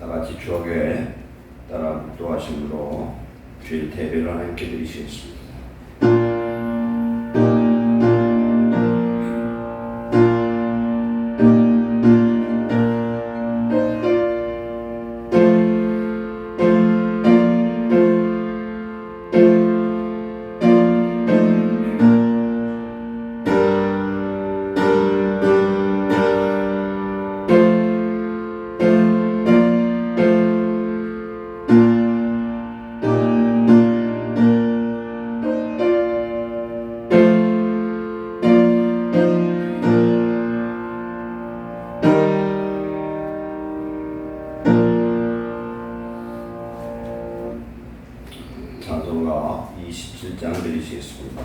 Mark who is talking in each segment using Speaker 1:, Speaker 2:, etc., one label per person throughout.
Speaker 1: 다같이 주옥에 따라 묵도하심으로 주일 예배를 함께 드리시겠습니다. 찬송가 27장 드리시겠습니다.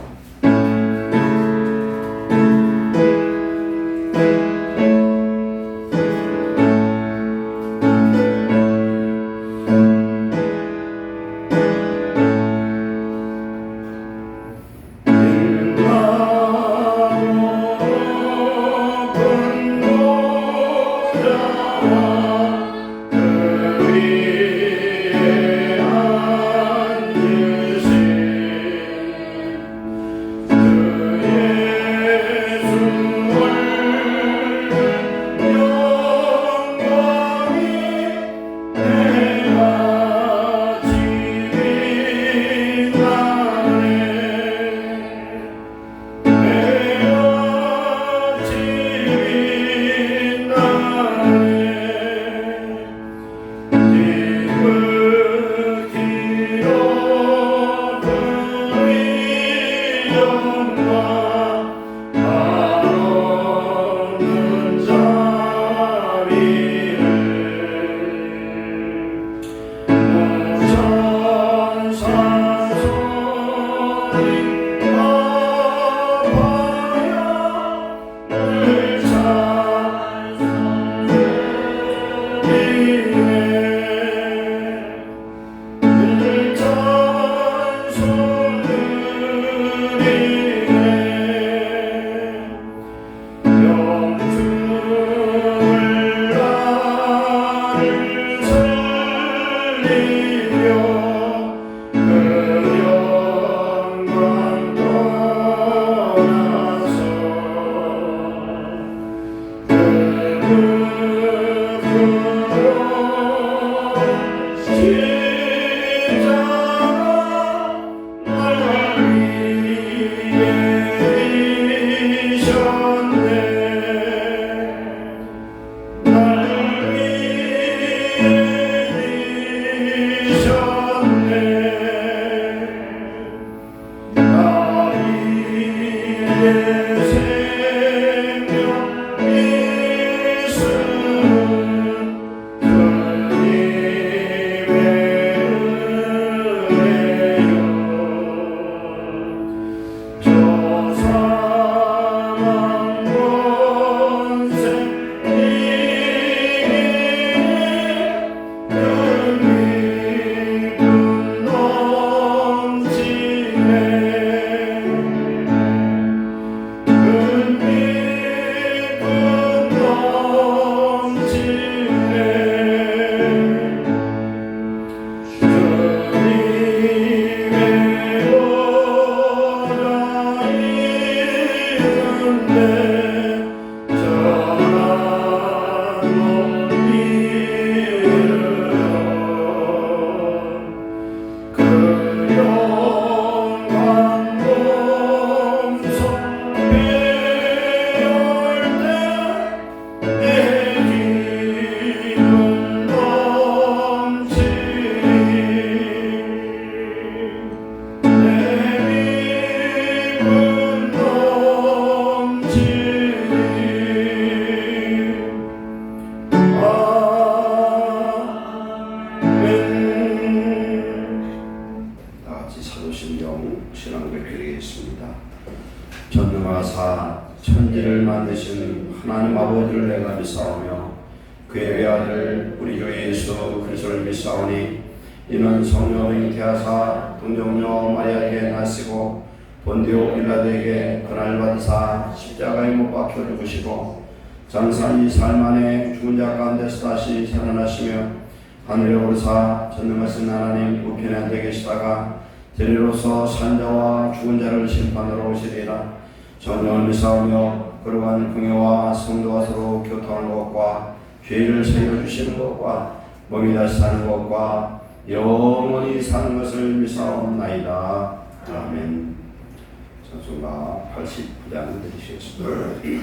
Speaker 1: 전능하사 천지를 만드신 하나님 아버지를 내가 믿사오며 그의 외아들 우리 주 예수 그리스도를 믿사오니 이는 성령이 잉태하사 동정녀 마리아에게 나시고 본디오 빌라도에게 고난을 받으사 십자가에 못 박혀 죽으시고 장사니 삶 안에 죽은 자 가운데서 다시 살아나시며 하늘에 오르사 전능하신 하나님 우편에 앉아 계시다가 저리로서 산자와 죽은 자를 심판하러 오시리라. 성령을 믿사오며 거룩한 공예와 성도가 서로 교통하는 것과 죄를 사여 주시는 것과 몸이 다시 사는 것과 영원히 사는 것을 믿사옵나이다. 아멘. 찬송가 89장 드리시겠습니다.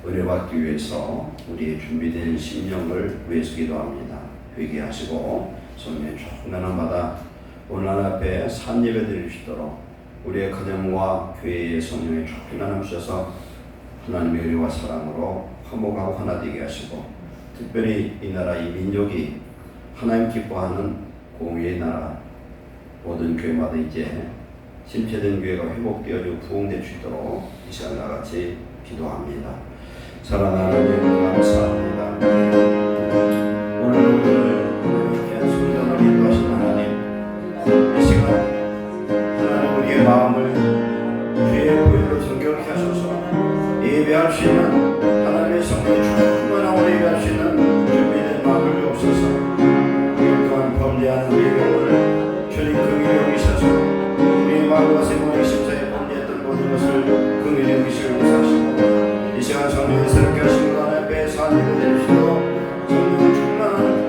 Speaker 1: 은혜받기 위해서 우리의 준비된 심령을 위해서 기도합니다. 회개하시고 성령의 충만한 바다 오늘 하나님 앞에 산예배 드릴 수 있도록 우리의 가정과 교회의 성령의 충만함 주셔서 하나님의 은혜와 사랑으로 화목하고 하나 되게 하시고 특별히 이 나라 이 민족이 하나님 기뻐하는 공의의 나라 모든 교회마다 이제 침체된 교회가 회복되어지고 부흥될 수 있도록 이 시간 나같이 기도합니다. 사랑하는 하나님 감사합니다. 오늘 하나님께 성령을 인도하신 하나님 이 시간 하나님 우리의 마음을 주의 보혈로 정결케 하소서. 예배할 수 있는 하나님의 성령의 충만함으로 예배할 수 있는 준비된 마음을 주옵소서. 우리 또한 범죄하는 우리의 경우를 주님 긍휼히 여기셔서 우리의 마음과 생각의 심사에 범죄했던 모든 것을 긍휼히 여기시고 용서하시고 이 시간 성령의 새롭게 하신 것 하나님 앞에 산예배 드리시고 성령 충만한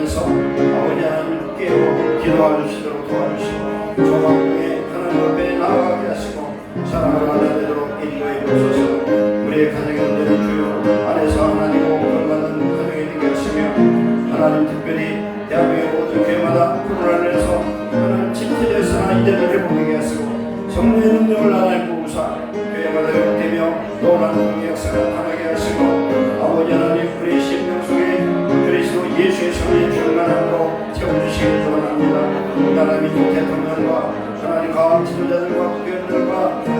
Speaker 1: 살아가면서 아버지 하나님 깨어 기도할 수 있도록 도와주시고 정황중에 하나님 앞에 나아가게 하시고 사랑을 받아내도록 인도해 주소서. 우리의 가정의 문제를 주여 안에서 하나님과 구원받는 가정이 되게 하시며 하나님 특별히 대한민국 모든 교회마다 코로나를 해서 하나님 침체되었으나 이제는 회복되게 하시고 성령의 능력을 하나님 부으사 교회마다 회복되며 놀라운 능력의 역사가 나타나게 하시고 아버지 하나님 우리의 심령 속에 그리스도 예수의 성령의 충만함으로 채워주시길 소원합니다. 나라 민족 대통령과 하나님 각 지도자들과 국회의원들과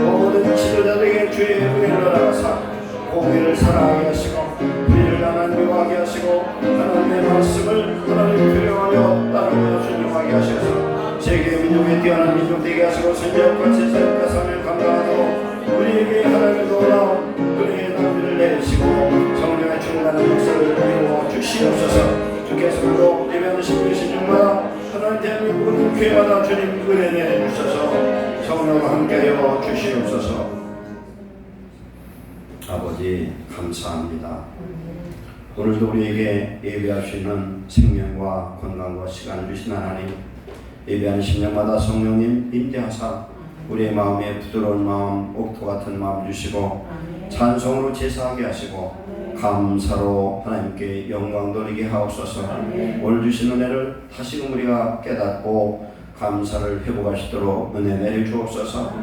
Speaker 1: 모든 지도자들에게 주의 은혜를 알아가사 공의를 사랑하게 하시고 우리를 하나님 묘하게 하시고 하나님의 말씀을 하나님 교령하며 따르며 순종하게 하셔서 세계 민족에 뛰어난 민족 되게 하시고 선지역과 제사역과 사명 감당하도록 우리에게 하나님의 놀라운 은혜의 낭비를 내리시고 성령의 충만한 역사를 이루어 주시옵소서. 주께서 오늘도 예배하는 신부의 신중마다 하나님 대한민국 모든 교회마다 주님 은혜 내려주셔서 성령과 함께하여 주시옵소서. 아버지 감사합니다. 오늘도 우리에게 예배할 수 있는 생명과 건강과 시간을 주신 하나님, 예배하는 심령마다 성령님 임재하사 우리의 마음에 부드러운 마음, 옥토 같은 마음 주시고 찬송으로 제사하게 하시고 감사로 하나님께 영광 돌리게 하옵소서. 오늘 주신 은혜를 다시금 우리가 깨닫고 감사를 회복할 수 있도록 은혜 내려 주옵소서.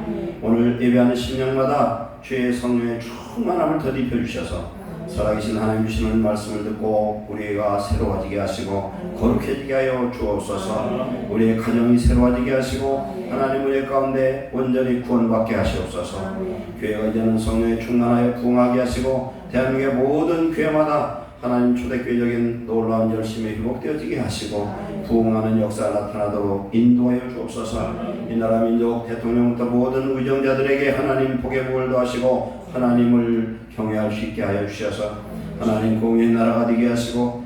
Speaker 1: 오늘 예배하는 심령마다 주의 성령의 충만함을 더딥혀 주셔서 살아계신 하나님 주시는 말씀을 듣고 우리가 새로워지게 하시고 거룩해지게 하여 주옵소서. 우리의 가정이 새로워지게 하시고 하나님 우리 가운데 온전히 구원받게 하시옵소서. 교회가 이제는 성령에 충만하여 부흥하게 하시고 대한민국의 모든 교회마다 하나님 초대교회적인 놀라운 열심이 회복되어지게 하시고 부흥하는 역사가 나타나도록 인도하여 주옵소서. 이 나라 민족 대통령부터 모든 의정자들에게 하나님 복의 복을 더하시고 하나님을 경외할 수 있게 하여 주셔서 하나님 공의의 나라가 되게 하시고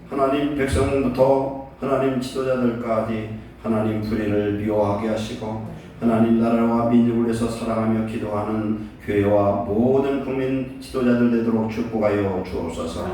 Speaker 1: 하나님 백성부터 하나님 지도자들까지 하나님 불의를 미워하게 하시고 하나님 나라와 민족을 위해서 사랑하며 기도하는 교회와 모든 국민 지도자들 되도록 축복하여 주옵소서.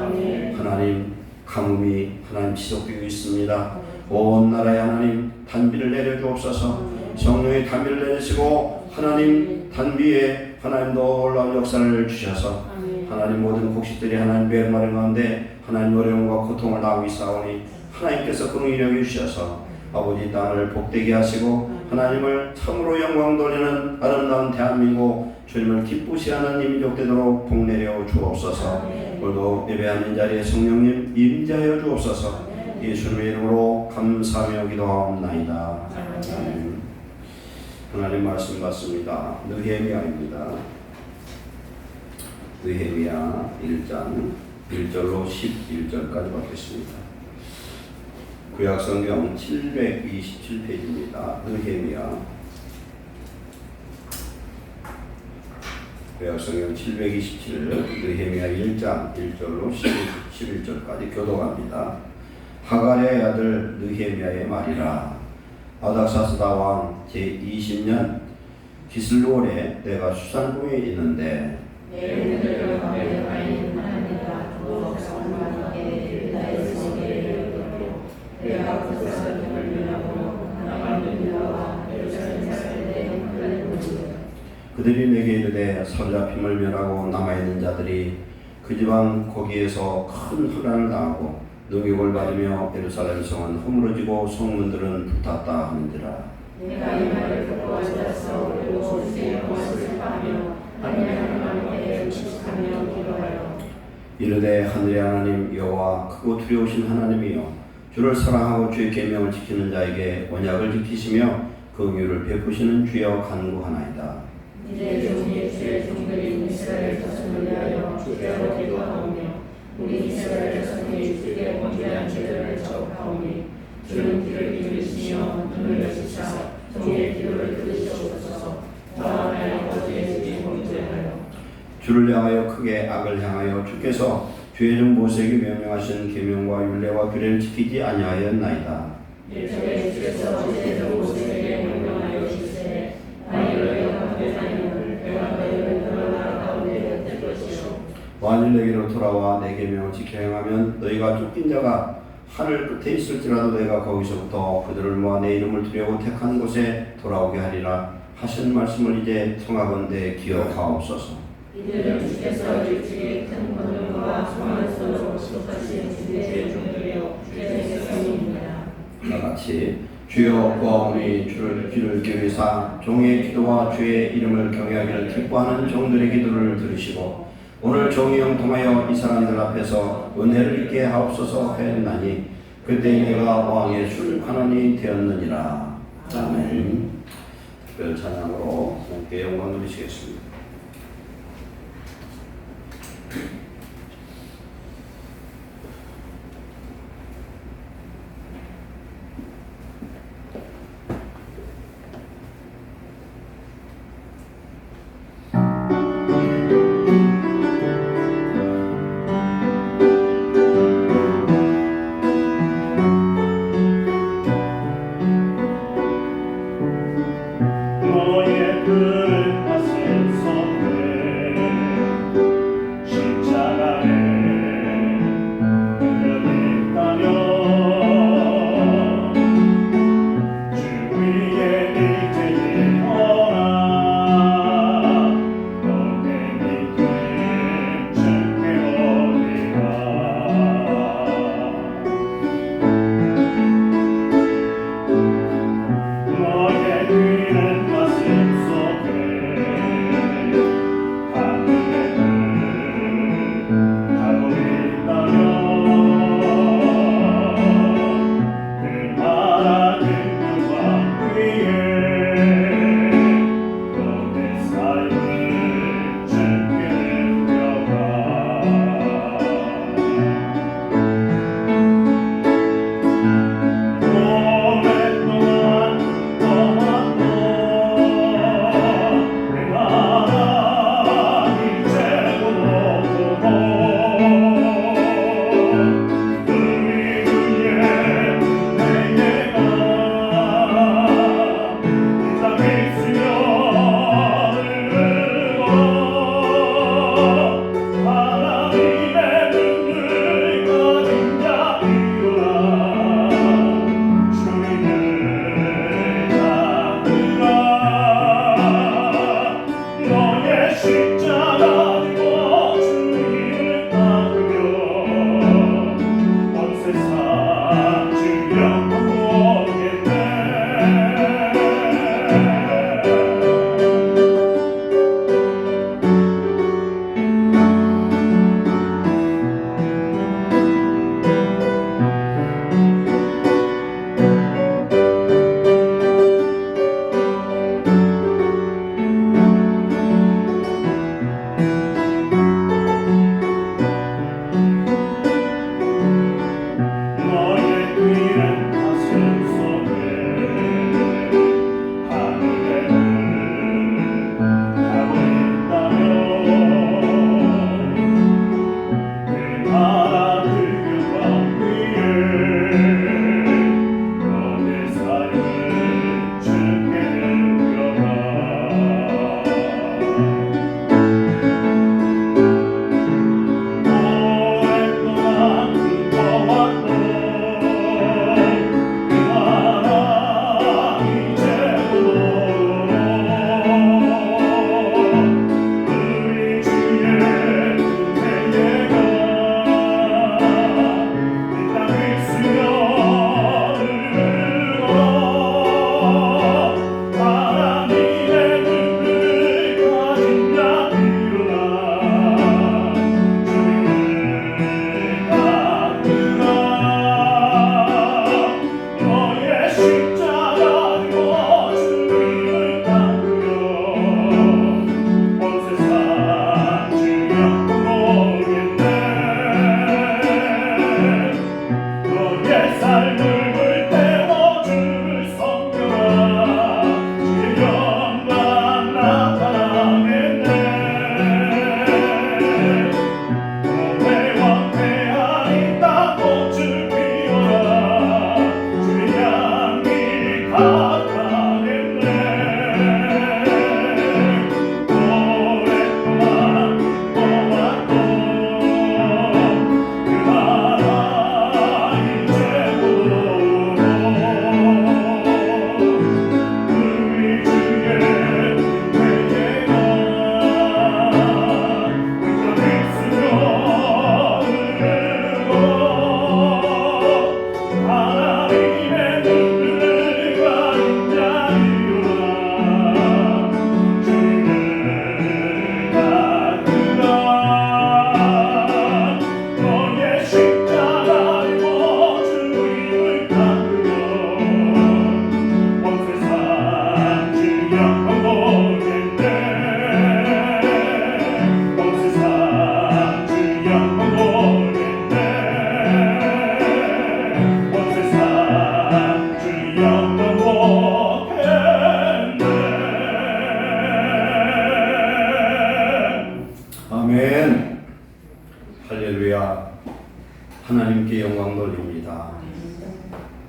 Speaker 1: 하나님 가뭄이 하나님 지속되고 있습니다. 온 나라에 하나님 단비를 내려주옵소서. 성령의 단비를 내리시고 하나님 단비에 하나님 놀라운 역사를 주셔서 하나님 모든 곡식들이 하나님 메마른 가운데 하나님 어려움과 고통을 당하고 있사오니 하나님께서 긍휼히 여겨 주셔서 아버지 땅을 복되게 하시고 하나님을 참으로 영광 돌리는 아름다운 대한민국 주님을 기쁘시 하는 민족 되도록 복 내려 주옵소서. 오늘도 예배하는 자리에 성령님 임재하여 주옵소서. 예수님의 이름으로 감사하며 기도하옵나이다. 아멘. 하나님 말씀 받습니다. 느헤미야입니다. 느헤미야 1장 1절로 11절까지 받겠습니다. 구약성경 727페이지입니다. 느헤미야 구약성경 727 느헤미야 1장 1절로 11절까지 교독합니다. 하갈의 아들 느헤미야의 말이라. 아닥사스다 왕 제20년 기슬롤에 내가 수산궁에 있는데 그들이 내게 이르되 사로잡힘을 멸하고 남아있는 자들이 그 지방 거기에서 큰 혼란을 당하고 능욕을 받으며 예루살렘 성은 허물어지고 성문들은 불탔다 하는지라.
Speaker 2: 내가 이 말을 듣고 앉아서 그리고 주의 것을 하며 하나님께 축복하며 기도하여
Speaker 1: 이르되 하늘의 하나님 여호와 크고 두려우신 하나님이여 주를 사랑하고 주의 계명을 지키는 자에게 언약을 지키시며 긍휼을 베푸시는 주여 간구하나이다.
Speaker 2: 이제 종이 주의 종들인 이스라엘 자손을 위하여 주께로 기도하오며 우리 이스라엘 자손이 주께 범죄한 죄를 자복하오니 주는 귀를 기울이시며 눈을 여시사 종의 기도를 들으시옵소서. 다음에 어디에 주의 범죄하여
Speaker 1: 주를 향하여 크게 악을 향하여 주께서 주의 종 모세에게 명령하신 계명과 율례와 규례를 지키지 아니하였나이다.
Speaker 2: 일적에 주께서 주의 종 모세에게 명령하여 주시되 아이를 영화하는 내가 너희를 여러 나라 가운데 흩을 것이요
Speaker 1: 만일 내게로 돌아와 내 계명을 지켜 행하면 너희가 쫓긴 자가 하늘 끝에 있을지라도 내가 거기서부터 그들을 모아 내 이름을 두려고 택한 곳에 돌아오게 하리라 하신 말씀을 이제 청하건대 기억하옵소서.
Speaker 2: 이들은 주께서 일찍이 큰 권능과 성한 손으로 속하신 주의 종들이여 주의 백성입니다.
Speaker 1: 나같이 주여 구하오니 주를 귀를 기울이사 종의 기도와 주의 이름을 경외하기를 기뻐하는 종들의 기도를 들으시고 오늘 종이 형통하여 이 사람들 앞에서 은혜를 입게 하옵소서 하였나니 그때 내가 왕의 술판원이 되었느니라. 아멘. 특별 찬양으로 함께 영광 드리시겠습니다.
Speaker 3: 너의 그 하신 성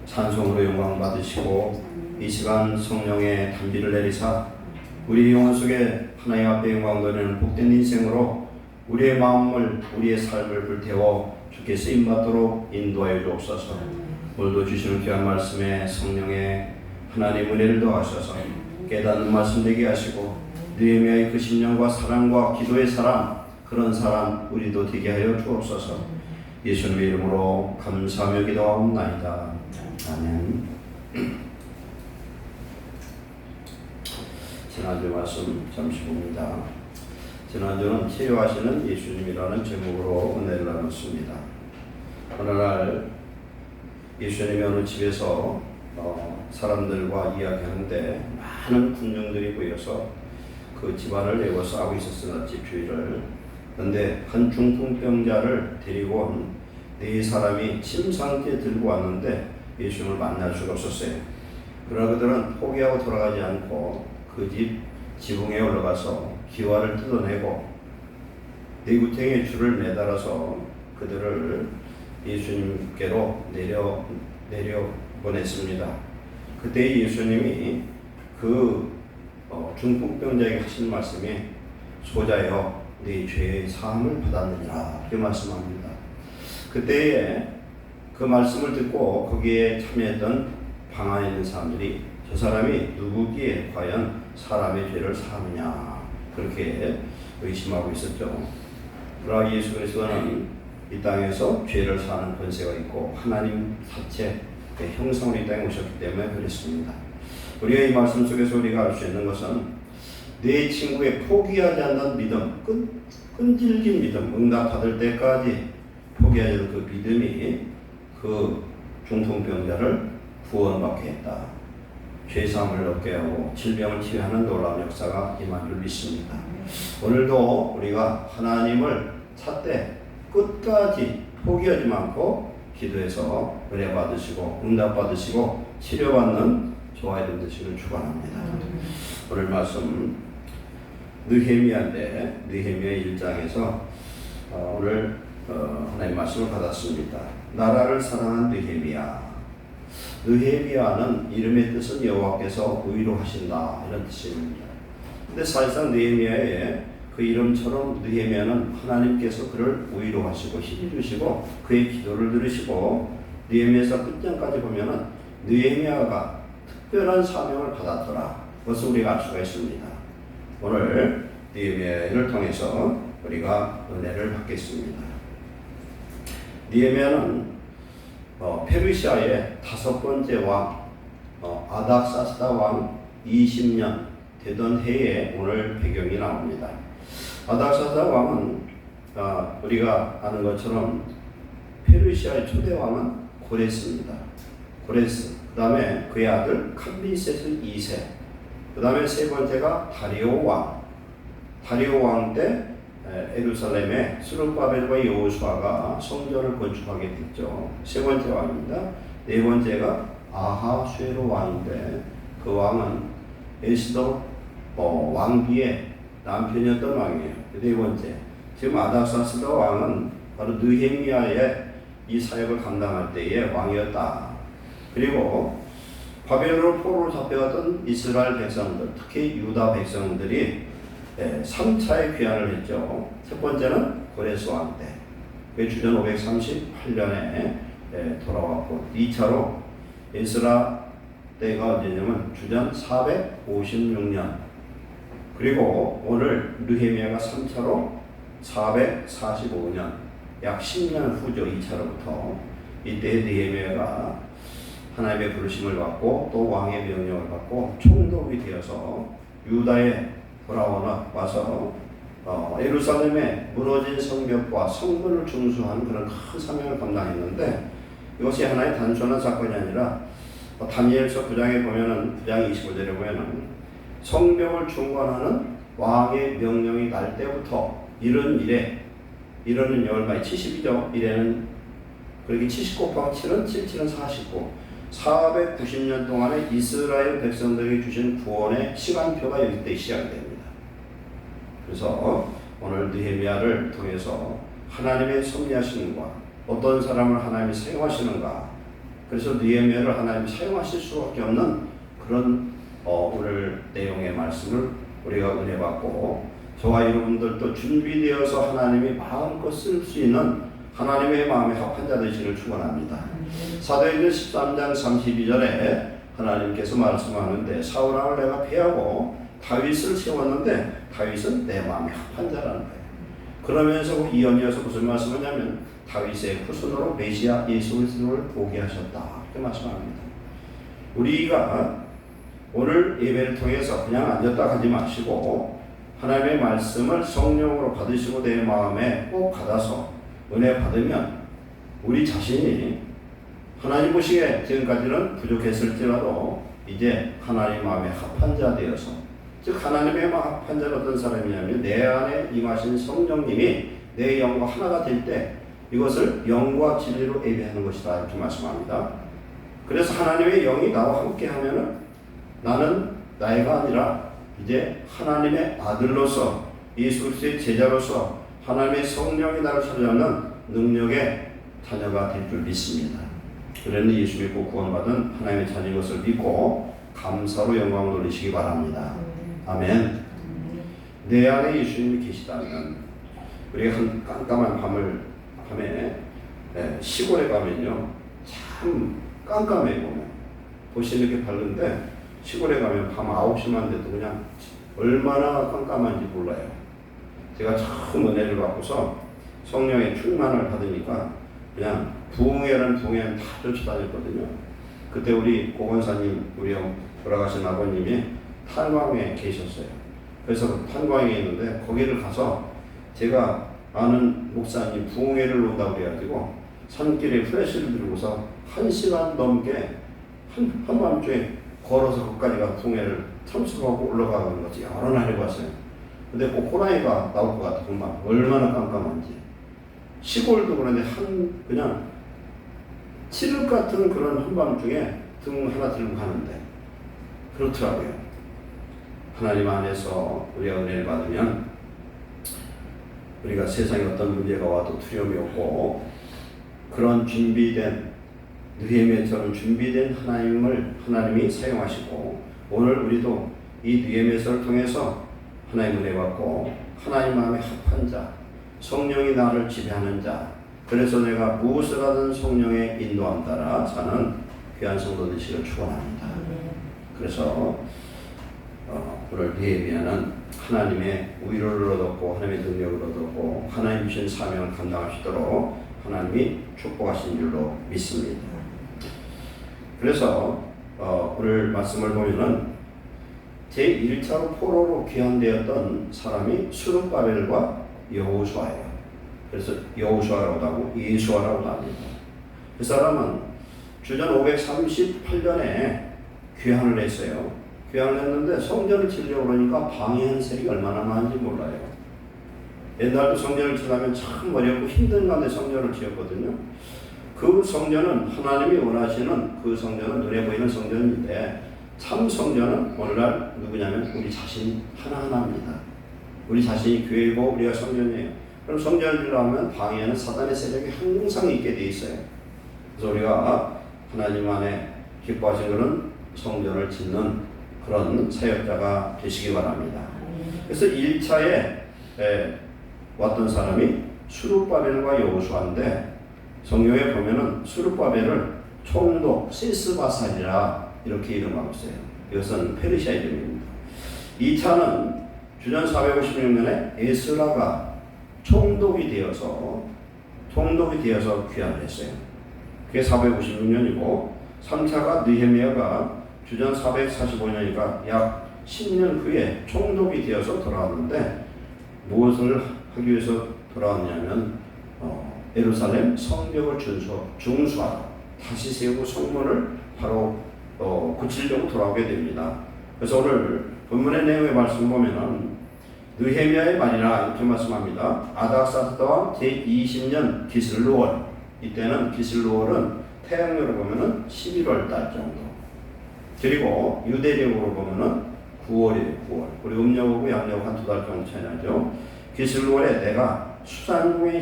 Speaker 1: 찬송으로 영광 받으시고 이 시간 성령의 단비를 내리사 우리 영혼 속에 하나님 앞에 영광 돌리는 복된 인생으로 우리의 마음을 우리의 삶을 불태워 주께 쓰임받도록 인도하여 주옵소서. 오늘도 주시는 귀한 말씀에 성령의 하나님 은혜를 더하셔서 깨닫는 말씀 되게 하시고 느헤미야의 그 심령과 사랑과 기도의 사람, 그런 사람 우리도 되게 하여 주옵소서. 예수님의 이름으로 감사하며 기도하옵나이다. 아멘. 지난주 말씀 잠시 봅니다. 지난주는 치료하시는 예수님이라는 제목으로 은혜를 나눴습니다. 어느 날 예수님이 어느 집에서 사람들과 이야기하는데 많은 군중들이 모여서 그 집안을 내고 싸우고 있었으나 집 주위를. 그런데 한 중풍병자를 데리고 온 네 사람이 침상기에 들고 왔는데 예수님을 만날 수가 없었어요. 그러나 그들은 포기하고 돌아가지 않고 그 집 지붕에 올라가서 기와를 뜯어내고 내구탱이에 줄을 매달아서 그들을 예수님께로 내려 보냈습니다. 그때 예수님이 그 중풍병자에게 하신 말씀이 소자여 네 죄의 사함을 받았느니라 이렇게 말씀합니다. 그때에 그 말씀을 듣고 거기에 참여했던 방 안에 있는 사람들이 저 사람이 누구기에 과연 사람의 죄를 사느냐 그렇게 의심하고 있었죠. 그러나 예수 그리스도는 이 땅에서 죄를 사는 권세가 있고 하나님 자체의 형상으로 이 땅에 오셨기 때문에 그랬습니다. 우리가 이 말씀 속에서 우리가 알 수 있는 것은 내 친구의 포기하지 않는 믿음, 끈질긴 믿음, 응답받을 때까지 포기하지 않는 그 믿음이 그 중풍병자를 구원받게 했다. 죄사함을 얻게 하고 질병을 치유하는 놀라운 역사가 임한 줄 믿습니다. 오늘도 우리가 하나님을 찾되 끝까지 포기하지 않고 기도해서 은혜 받으시고 응답 받으시고 치료받는 저와 여러분 되시길 축원합니다. 오늘 말씀 느헤미야인데 느헤미야 1장에서 오늘 하나님 말씀을 받았습니다. 나라를 사랑한 느헤미야. 느헤미야는 이름의 뜻은 여호와께서 의로하신다 이런 뜻입니다. 근데 사실상 느헤미야의 그 이름처럼 느헤미야는 하나님께서 그를 의로하시고 힘 주시고 그의 기도를 들으시고 느헤미야서 끝장까지 보면은 느헤미야가 특별한 사명을 받았더라. 그것을 우리가 알 수가 있습니다. 오늘 느헤미야를 통해서 우리가 은혜를 받겠습니다. 느헤미야는 페르시아의 5번째 왕 아닥사스다 왕 20년 되던 해에 오늘 배경이 나옵니다. 아닥사스다 왕은 우리가 아는 것처럼 페르시아의 초대 왕은 고레스입니다. 고레스. 그 다음에 그의 아들 캄비세스 2세. 그 다음에 세 번째가 다리오 왕. 다리오 왕 때 예루살렘에 스룹바벨과 여호수아가 성전을 건축하게 됐죠. 세 번째 왕입니다. 네 번째가 아하수에로 왕인데 그 왕은 에스더 왕비의 남편이었던 왕이에요. 네 번째. 지금 아닥사스다 왕은 바로 느헤미야의 이 사역을 감당할 때의 왕이었다. 그리고 바벨론 포로로 잡혀갔던 이스라엘 백성들, 특히 유다 백성들이 3차의 귀환을 했죠. 첫 번째는 고레스 왕 때, 그 주전 538년에 돌아왔고, 2차로 에스라 때가 언제냐면 주전 456년, 그리고 오늘 느헤미야가 3차로 445년, 약 10년 후죠. 2차로부터. 이때 느헤미야가 하나님의 부르심을 받고 또 왕의 명령을 받고 총독이 되어서 유다에 와서 예루살렘의 무너진 성벽과 성문을 중수하는 그런 큰 사명을 감당했는데 이것이 하나의 단순한 사건이 아니라 다니엘서 9장에 보면은 9장 25절에 보면은 성벽을 중건하는 왕의 명령이 날 때부터 이런 일에 이러는 얼마에 70이죠. 이래는 그렇게 70 곱하기 7은 77은 49. 490년 동안에 이스라엘 백성들에게 주신 구원의 시간표가 여기 때 시작이 됩니다. 그래서 오늘 느헤미야를 통해서 하나님의 섭리하심과 어떤 사람을 하나님이 사용하시는가 그래서 느헤미야를 하나님이 사용하실 수밖에 없는 그런 오늘 내용의 말씀을 우리가 은혜 받고 저와 여러분들도 준비되어서 하나님이 마음껏 쓸 수 있는 하나님의 마음에 합한 자 되시기를 축원합니다. 사도행전 13장 32절에 하나님께서 말씀하는데 사울왕을 내가 패하고 다윗을 세웠는데 다윗은 내 마음에 합한 자라는 거예요. 그러면서 이어서 무슨 말씀하냐면 다윗의 후손으로 메시아 예수 그리스도를 보게 하셨다 이렇게 말씀합니다. 우리가 오늘 예배를 통해서 그냥 앉았다 가지 마시고 하나님의 말씀을 성령으로 받으시고 내 마음에 꼭 받아서 은혜 받으면 우리 자신이 하나님 보시기에 지금까지는 부족했을지라도 이제 하나님 마음에 합한 자 되어서 즉 하나님의 마음 합한 자는 어떤 사람이냐면 내 안에 임하신 성령님이 내 영과 하나가 될 때 이것을 영과 진리로 예배하는 것이다 이렇게 말씀합니다. 그래서 하나님의 영이 나와 함께 하면은 나는 나이가 아니라 이제 하나님의 아들로서 예수 그리스도의 제자로서 하나님의 성령이 나를 찾아오는 능력의 자녀가 될 줄 믿습니다. 그러니 예수 믿고 구원받은 하나님의 자녀인 것을 믿고 감사로 영광을 돌리시기 바랍니다. 아멘. 내 안에 예수님이 계시다면 우리가 한 깜깜한 밤에 시골에 가면요 참 깜깜해 보면 도시 이렇게 밝은데 시골에 가면 밤 9시만 돼도 그냥 얼마나 깜깜한지 몰라요. 제가 처음 은혜를 받고서 성령의 충만을 받으니까 그냥 부흥회는 다 쫓아다녔거든요. 그때 우리 고건사님 우리 돌아가신 아버님이 탄광에 계셨어요. 그래서 탄광에 있는데 거기를 가서 제가 아는 목사님 부흥회를 온다고 그래가지고 산길에 플래시를 들고서 1시간 넘게 한밤중에 걸어서 거기까지 가서 부흥회를 참석하고 올라가는 거지 여러 날 해봤어요. 근데 꼭 호랑이가 나올 것 같아. 정말 얼마나 깜깜한지. 시골도 그런데 그냥 칠흑 같은 그런 한밤중에 등 하나 들고 가는데 그렇더라고요. 하나님 안에서 우리가 은혜를 받으면 우리가 세상에 어떤 문제가 와도 두려움이 없고 그런 준비된 느헤미야처럼 준비된 하나님이 사용하시고 오늘 우리도 이 느헤미야서를 통해서 하나님 은혜 받고 하나님 마음에 합한 자 성령이 나를 지배하는 자 그래서 내가 무엇을 하든 성령의 인도함 따라 사는 귀한 성도 되시기를 축원합니다. 그래서 오늘 느헤미야는 하나님의 위로를 얻었고 하나님의 능력을 얻었고 하나님 주신 사명을 감당하시도록 하나님이 축복하신 줄로 믿습니다. 그래서 오늘 말씀을 보면은 제1차로 포로로 귀환되었던 사람이 스룹바벨과 여호수아예요. 그래서 여호수아라고도 하고 예수아라고도 합니다. 그 사람은 주전 538년에 귀환을 했어요. 귀환을 했는데 성전을 지으려고 그러니까 방해한 세력이 얼마나 많은지 몰라요. 옛날도 성전을 지으려면 참 어렵고 힘든 가운데 성전을 지었거든요. 그 성전은 하나님이 원하시는 그 성전은 눈에 보이는 성전인데 참 성전은 오늘날 누구냐면 우리 자신 하나하나입니다. 우리 자신이 교회고 우리가 성전이에요. 그럼 성전을 지으려면 방해하는 사단의 세력이 항상 있게 돼 있어요. 그래서 우리가 하나님 안에 기뻐하신 그런 성전을 짓는 그런 사역자가 되시기 바랍니다. 그래서 1차에 왔던 사람이 스룹바벨과 여호수아인데 성경에 보면은 스룹바벨을 총독 세스바살이라 이렇게 이름하고 있어요. 이것은 페르시아 이름입니다. 2차는 주전 456년에 에스라가 총독이 되어서 귀환을 했어요. 그게 456년이고 3차가 느헤미야가 주전 445년이니까 약 10년 후에 총독이 되어서 돌아왔는데 무엇을 하기 위해서 돌아왔냐면 예루살렘 성벽을 중수하러 다시 세우고 성문을 바로 고치려고 돌아오게 됩니다. 그래서 오늘 본문의 내용의 말씀 보면은 느헤미야의 말이라 이렇게 말씀합니다. 아닥사스다와 제20년 기슬루월 이때는 기슬루월은 태양력으로 보면은 11월 달 정도 그리고 유대력으로 보면은 9월이에요. 9월 우리 음력하고 양력 한 2달 정도 차이 나죠. 기슬루월에 내가 수산궁에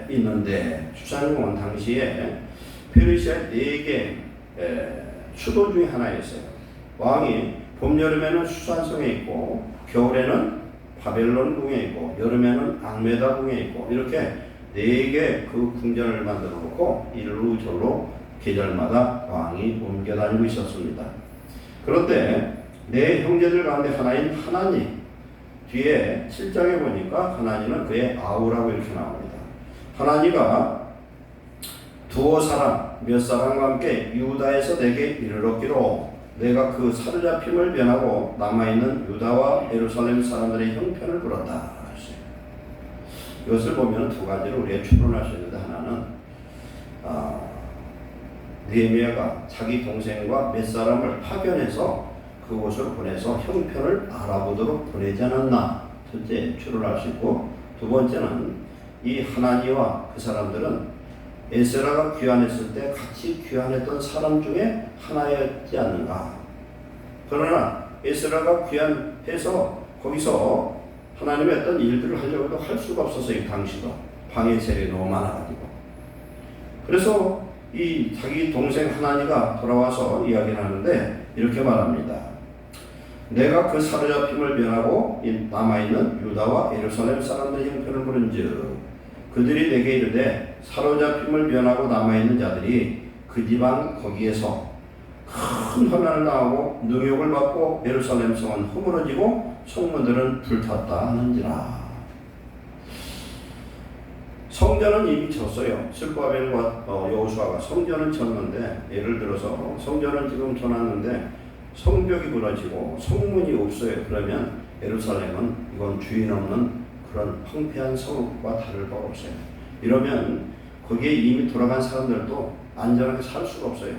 Speaker 1: 있는데 수산궁은 당시에 페르시아의 4개 수도 중에 하나였어요. 왕이 봄, 여름에는 수산성에 있고, 겨울에는 바벨론 궁에 있고, 여름에는 앙메다 궁에 있고, 이렇게 4개 그 궁전을 만들어 놓고 일루 절로 계절마다 왕이 옮겨 다니고 있었습니다. 그런데 내 형제들 가운데 하나인 하나니, 뒤에 7장에 보니까 하나니는 그의 아우라고 이렇게 나옵니다. 하나니가 두어 사람, 몇 사람과 함께 유다에서 내게 이르렀기로 내가 그 사로잡힘을 면하고 남아있는 유다와 예루살렘 사람들의 형편을 물었다. 이것을 보면 두 가지로 우리가 추론할 수 있는데, 하나는 느헤미야가 자기 동생과 몇 사람을 파견해서 그곳으로 보내서 형편을 알아보도록 보내지 않았나, 첫째 추론할 수 있고, 두 번째는 이 하나니와 그 사람들은 에스라가 귀환했을 때 같이 귀환했던 사람 중에 하나였지 않는가. 그러나 에스라가 귀환해서 거기서 하나님의 어떤 일들을 하려고 해도 할 수가 없었어요. 당시도 방해 세력이 너무 많아가지고. 그래서 이 자기 동생 하나니가 돌아와서 이야기를 하는데 이렇게 말합니다. 내가 그 사로잡힘을 면하고 남아있는 유다와 예루살렘 사람들의 형편을 물은즉 그들이 내게 이르되 사로잡힘을 면하고 남아있는 자들이 그 지방 거기에서 큰 환난을 당하고 능욕을 받고 예루살렘 성은 허물어지고 성문들은 불탔다 하는지라. 성전은 이미 졌어요. 스룹바벨과 여호수아가 성전은 졌는데, 예를 들어서 성전은 지금 져놨는데 성벽이 무너지고 성문이 없어요. 그러면 예루살렘은 이건 주인 없는 그런 황폐한 성읍과 다를 바 없어요. 이러면 거기에 이미 돌아간 사람들도 안전하게 살 수가 없어요.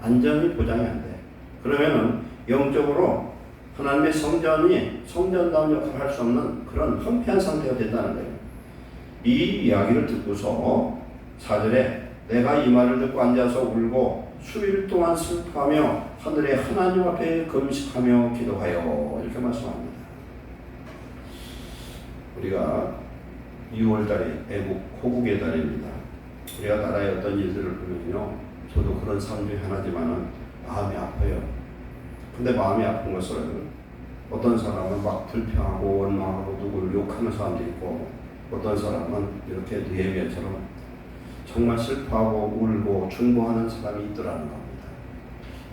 Speaker 1: 안전이 보장이 안 돼. 그러면은 영적으로 하나님의 성전다운 역할을 할 수 없는 그런 황폐한 상태가 됐다는 거예요. 이 이야기를 듣고서 4절에 내가 이 말을 듣고 앉아서 울고 수일 동안 슬퍼하며 하늘의 하나님 앞에 금식하며 기도하여 이렇게 말씀합니다. 우리가 6월달에 애국 호국의 달입니다. 우리가 나라의 어떤 일들을 보면요, 저도 그런 삶 중에 하나지만은 마음이 아파요. 근데 마음이 아픈 것을 어떤 사람은 막 불평하고 원망하고 누구를 욕하는 사람도 있고, 어떤 사람은 이렇게 느헤미야처럼 정말 슬퍼하고 울고 중보하는 사람이 있더라는 겁니다.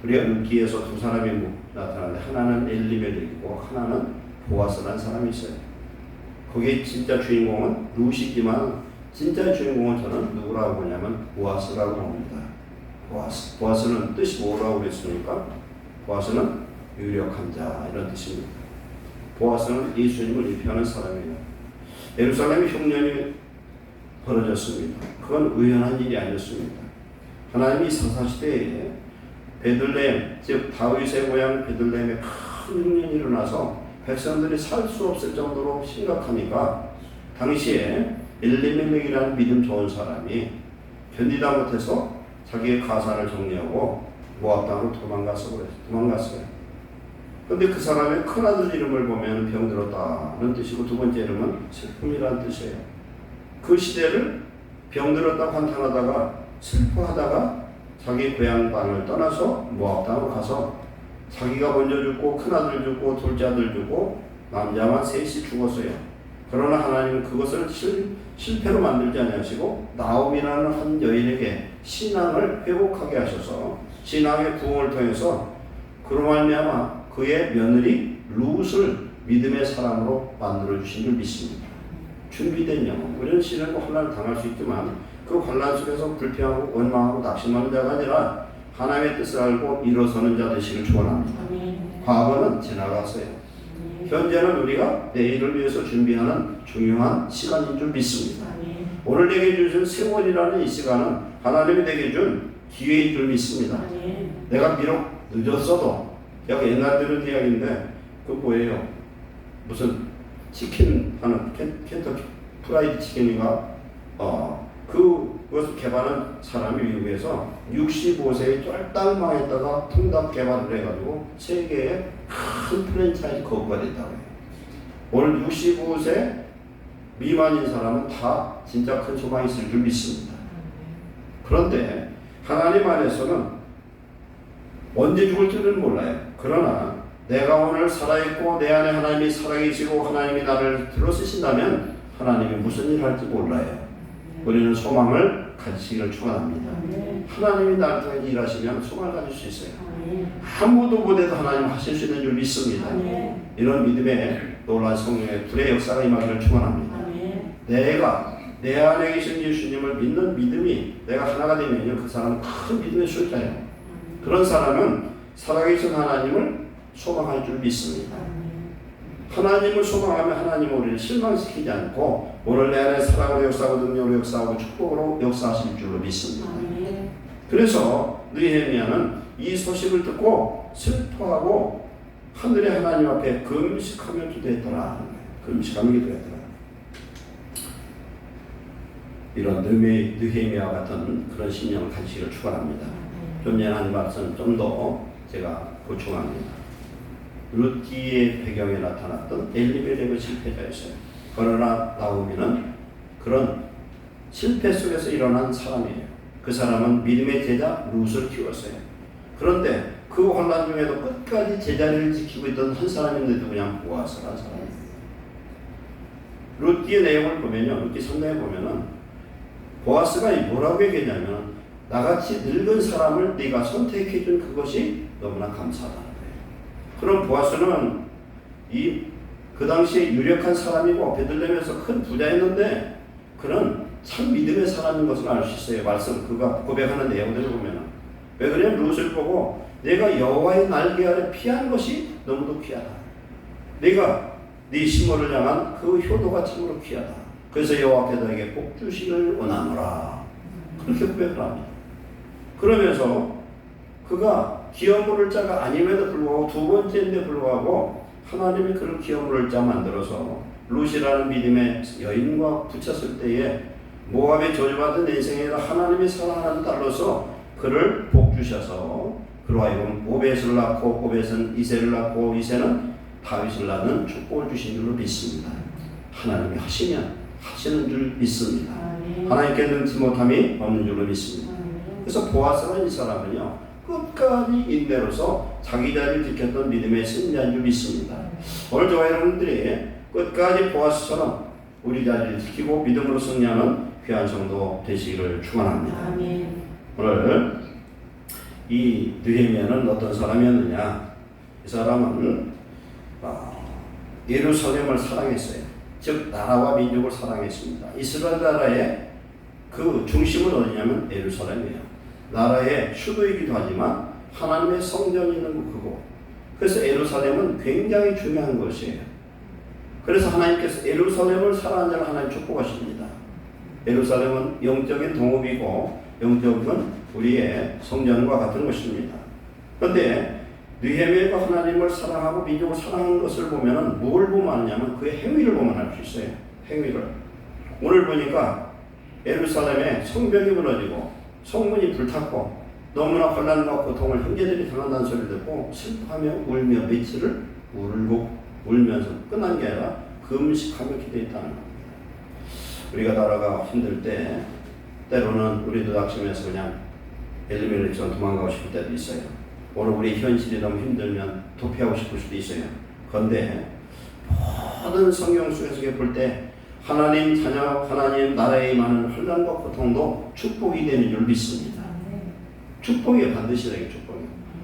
Speaker 1: 우리가 룻기에서 두 사람이 나타나는데 하나는 엘리멜렉이고 하나는 보아스라는 사람이 있어요. 거기에 진짜 주인공은 룻이지만 진짜 주인공은 저는 누구라고 보냐면 보아스라고 봅니다. 보아스는 뜻이 뭐라고 그랬습니까? 보아스는 유력한 자, 이런 뜻입니다. 보아스는 예수님을 입혀하는 사람이에요. 예루살렘의 흉년이 벌어졌습니다. 그건 우연한 일이 아니었습니다. 하나님이 사사시대에 베들레헴, 즉 다윗의 고향 베들레헴에 큰 흉년이 일어나서 백성들이 살 수 없을 정도로 심각하니까 당시에 엘리멜렉이라는 믿음 좋은 사람이 견디다 못해서 자기의 가산을 정리하고 모압 땅으로 도망갔어요. 그런데 그 사람의 큰아들 이름을 보면 병들었다는 뜻이고, 두 번째 이름은 슬픔이라는 뜻이에요. 그 시대를 병들었다고 한탄하다가 슬퍼하다가 자기 고향 땅을 떠나서 모압 땅으로 가서 자기가 먼저 죽고 큰아들 죽고 둘째 아들 죽고 남자만 셋이 죽었어요. 그러나 하나님은 그것을 실패로 만들지 아니하시고 나옴이라는 한 여인에게 신앙을 회복하게 하셔서 신앙의 부흥을 통해서 그로 말미암아 그의 며느리 룻을 믿음의 사람으로 만들어 주신 줄 믿습니다. 준비된 영혼. 우리는 시련과 혼란을 당할 수 있지만 그 혼란 속에서 불평하고 원망하고 낙심하는 자가 아니라 하나님의 뜻을 알고 일어서는 자 되시길 축원합니다. 과거는 지나갔어요. 현재는 우리가 내일을 위해서 준비하는 중요한 시간인 줄 믿습니다. 오늘 내게 주신 세월이라는 이 시간은 하나님이 내게 준 기회인 줄 믿습니다. 내가 비록 늦었어도, 제가 옛날 들은 이야기인데 그 뭐예요? 무슨 치킨 하는 켄터키 프라이드 치킨인가? 그것을 개발한 사람이 미국에서 65세에 쫄딱 망했다가 통합 개발을 해가지고 세계에 큰 프랜차이즈 거부가 됐다고 해요. 오늘 65세 미만인 사람은 다 진짜 큰 소망이 있을 줄 믿습니다. 그런데 하나님 안에서는 언제 죽을지는 몰라요. 그러나 내가 오늘 살아있고 내 안에 하나님이 살아계시고 하나님이 나를 들어쓰신다면 하나님이 무슨 일을 할지 몰라요. 우리는 소망을 가지시기를 축원합니다. 하나님이 나를 통해 일하시면 소망을 가질 수 있어요. 아무도 못해도 하나님 하실 수 있는 줄 믿습니다. 이런 믿음의 놀라운 성령의 불의 역사가 임하기를 축원합니다. 내가 내 안에 계신 예수님을 믿는 믿음이 내가 하나가 되면요, 그 사람은 큰 믿음의 술자예요. 그런 사람은 살아계신 하나님을 소망할 줄 믿습니다. 하나님을 소망하면 하나님은 우리를 실망시키지 않고 오늘 내 안에 사랑으로 역사하고 능력으로 역사하고 축복으로 역사하실 줄로 믿습니다. 그래서 느헤미야는 이 소식을 듣고 슬퍼하고 하늘의 하나님 앞에 금식하며 기도했더라. 금식하며 기도했더라. 이런 느헤미야 같은 그런 신념을 가지시기를 축원합니다. 좀 전에 한 말씀 좀 더 제가 보충합니다. 룻기의 배경에 나타났던 엘리멜렉의 실패자였어요. 그러나 나오미는 그런 실패 속에서 일어난 사람이에요. 그 사람은 믿음의 제자 룻을 키웠어요. 그런데 그 환난 중에도 끝까지 제자리를 지키고 있던 한 사람이 있는데 그냥 보아스라는 사람이에요. 룻기의 내용을 보면요, 룻기 3장에 보면은 보아스가 뭐라고 얘기했냐면 나같이 늙은 사람을 네가 선택해준 그것이 너무나 감사하다는 거예요. 그럼 보아스는 그 당시에 유력한 사람이고 베들레헴에서 큰 부자였는데 그는 참 믿음의 사람인 것을 알 수 있어요. 말씀 그가 고백하는 내용들을 보면 왜 그러냐면 룻을 보고 내가 여호와의 날개 아래 피한 것이 너무도 귀하다. 내가 네 시모를 향한 그 효도가 참으로 귀하다. 그래서 여호와께서 너에게 복 주시를 원하노라. 그렇게 고백을 합니다. 그러면서 그가 기업 물을 자가 아님에도 불구하고 두 번째인데 불구하고 하나님이 그를 기업 물을 자 만들어서 룻이라는 믿음의 여인과 붙였을 때에 모압의 저주받은 인생에 하나님이 사랑하는 딸로서 그를 복 주셔서 그로 하여금 오벳을 낳고 오벳은 이새를 낳고 이새는 다윗을 낳는 축복을 주신 줄로 믿습니다. 하나님이 하시면 하시는 줄 믿습니다. 하나님께 능치 못함이 없는 줄로 믿습니다. 그래서 보아스가 이 사람은요 끝까지 인내로서 자기 자리를 지켰던 믿음의 승자인 줄 믿습니다. 오늘 저와 여러분들이 끝까지 보아스처럼 우리 자리를 지키고 믿음으로 승리하는 귀한 성도 되시기를 축원합니다. 오늘 이 느헤미야는 어떤 사람이었느냐? 이 사람은 예루살렘을 사랑했어요. 즉 나라와 민족을 사랑했습니다. 이스라엘 나라의 그 중심은 어디냐면 예루살렘이에요. 나라의 수도이기도 하지만 하나님의 성전이 있는 그곳. 그래서 예루살렘은 굉장히 중요한 것이에요. 그래서 하나님께서 예루살렘을 사랑하는 자를 하나님 축복하십니다. 예루살렘은 영적인 동업이고 영적은 우리의 성전과 같은 것입니다. 그런데 느헤미야가 하나님을 사랑하고 민족을 사랑하는 것을 보면 뭘 보면 아냐면 그의 행위를 보면 알 수 있어요. 행위를. 오늘 보니까 예루살렘에 성벽이 무너지고 성문이 불탔고 너무나 혼란과 고통을 형제들이 당한다는 소리를 듣고 슬퍼하며 울며 며칠을 울면서 끝난 게 아니라 금식하며 기도했다는 겁니다. 우리가 나라가 힘들 때 때로는 우리도 낙심해서 그냥 엘리멜렉처럼 도망가고 싶을 때도 있어요. 오늘 우리 현실이 너무 힘들면 도피하고 싶을 수도 있어요. 그런데 모든 성경 속에서 볼 때 하나님 자녀, 하나님 나라에 임하는 혼란과 고통도 축복이 되는 줄 믿습니다. 축복이 반드시 되게 축복이.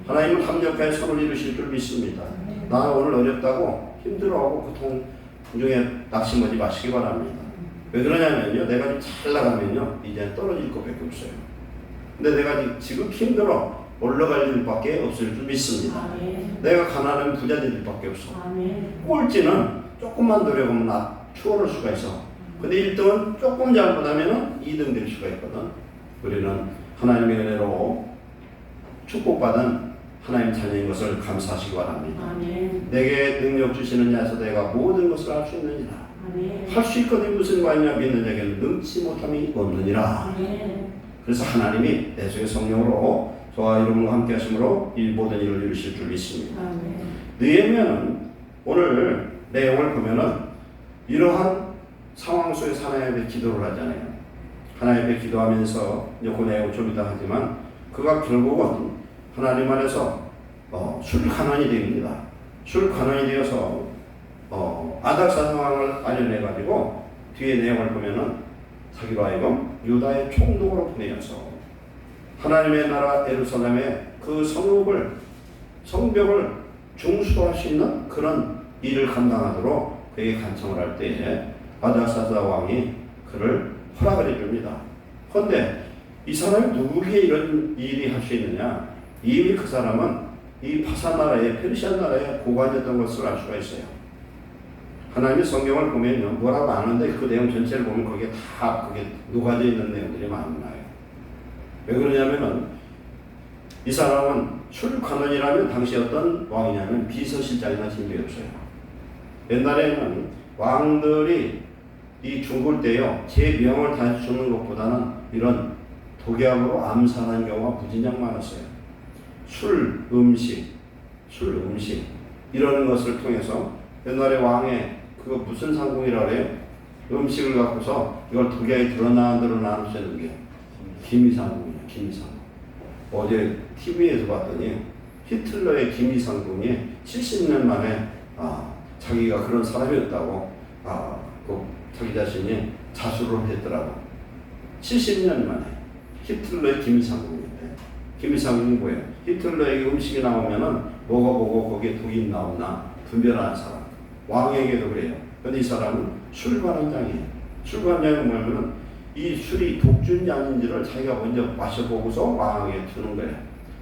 Speaker 1: 하나님은 합력하여 선을 이루실 줄 믿습니다. 나 오늘 어렵다고 힘들어하고 고통 중에 낙심하지 마시기 바랍니다. 왜 그러냐면요, 내가 좀 잘 나가면요 이제 떨어질 것밖에 없어요. 근데 내가 지금 힘들어 올라갈 일밖에 없을 줄 믿습니다. 내가 가난하면 부자 될 일밖에 없어. 꼴찌는 조금만 노력하면 추월할 수가 있어. 근데 1등은 조금 잘못하면 2등 될 수가 있거든. 우리는 하나님의 은혜로 축복받은 하나님 자녀인 것을 감사하시기 바랍니다. 내게 능력 주시는 자에서 내가 모든 것을 할 수 있느니라. 할 수 있거든 무슨 말이냐 믿는 자에게는 능치 못함이 없느니라. 그래서 하나님이 내 속에 성령으로 저와 여러분과 함께 하심으로 이 모든 일을 이루실 줄 믿습니다. 느헤미야는 오늘 내용을 보면은 이러한 상황 속에서 하나님 앞에 기도를 하잖아요. 하나님 앞에 기도하면서 이제 그 내용을 좀 이따 하지만 그가 결국은 하나님 안에서 술관원이 됩니다. 술관원이 되어서 아닥사스왕을 알려내가지고 뒤에 내용을 보면은 자기로 하여금 유다의 총독으로 보내어서 하나님의 나라 예루살렘의 그 성벽을 중수할 수 있는 그런 일을 감당하도록 그에게 간청을 할 때에 아닥사스 왕이 그를 허락을 해줍니다. 그런데 이 사람이 누구에게 이런 일이 할 수 있느냐? 이미 그 사람은 이 파사 나라의 페르시아 나라의 고관이었던 것을 알 수가 있어요. 하나님의 성경을 보면요, 뭐라고 아는데 그 내용 전체를 보면 거기에 다 그게 녹아져 있는 내용들이 많아요. 왜 그러냐면은 이 사람은 술관원이라면 당시 어떤 왕이냐면 비서실장이나 진도였어요. 옛날에는 왕들이 이 죽을 때요, 제 명을 다시 죽는 것보다는 이런 독약으로 암살하는 경우가 무진장 많았어요. 술, 음식 이러는 것을 통해서 옛날에 왕의 그거 무슨 상궁이라 그래요? 음식을 갖고서 이걸 독약이 드러나는 쓰는 게 기미상궁이에요. 기미상궁. 어제 TV에서 봤더니 히틀러의 기미상궁이 70년 만에 자기가 그런 사람이었다고 자기 자신이 자수를 했더라고. 70년 만에 히틀러의 기미상궁인데, 기미상궁이 뭐예요? 히틀러에게 음식이 나오면은 먹어보고 거기에 독이 나오나 분별하는 사람. 왕에게도 그래요. 근데 이 사람은 술관원장이에요. 술관원장이 뭐냐면은 이 술이 독주인지 아닌지를 자기가 먼저 마셔보고서 왕에게 주는 거예요.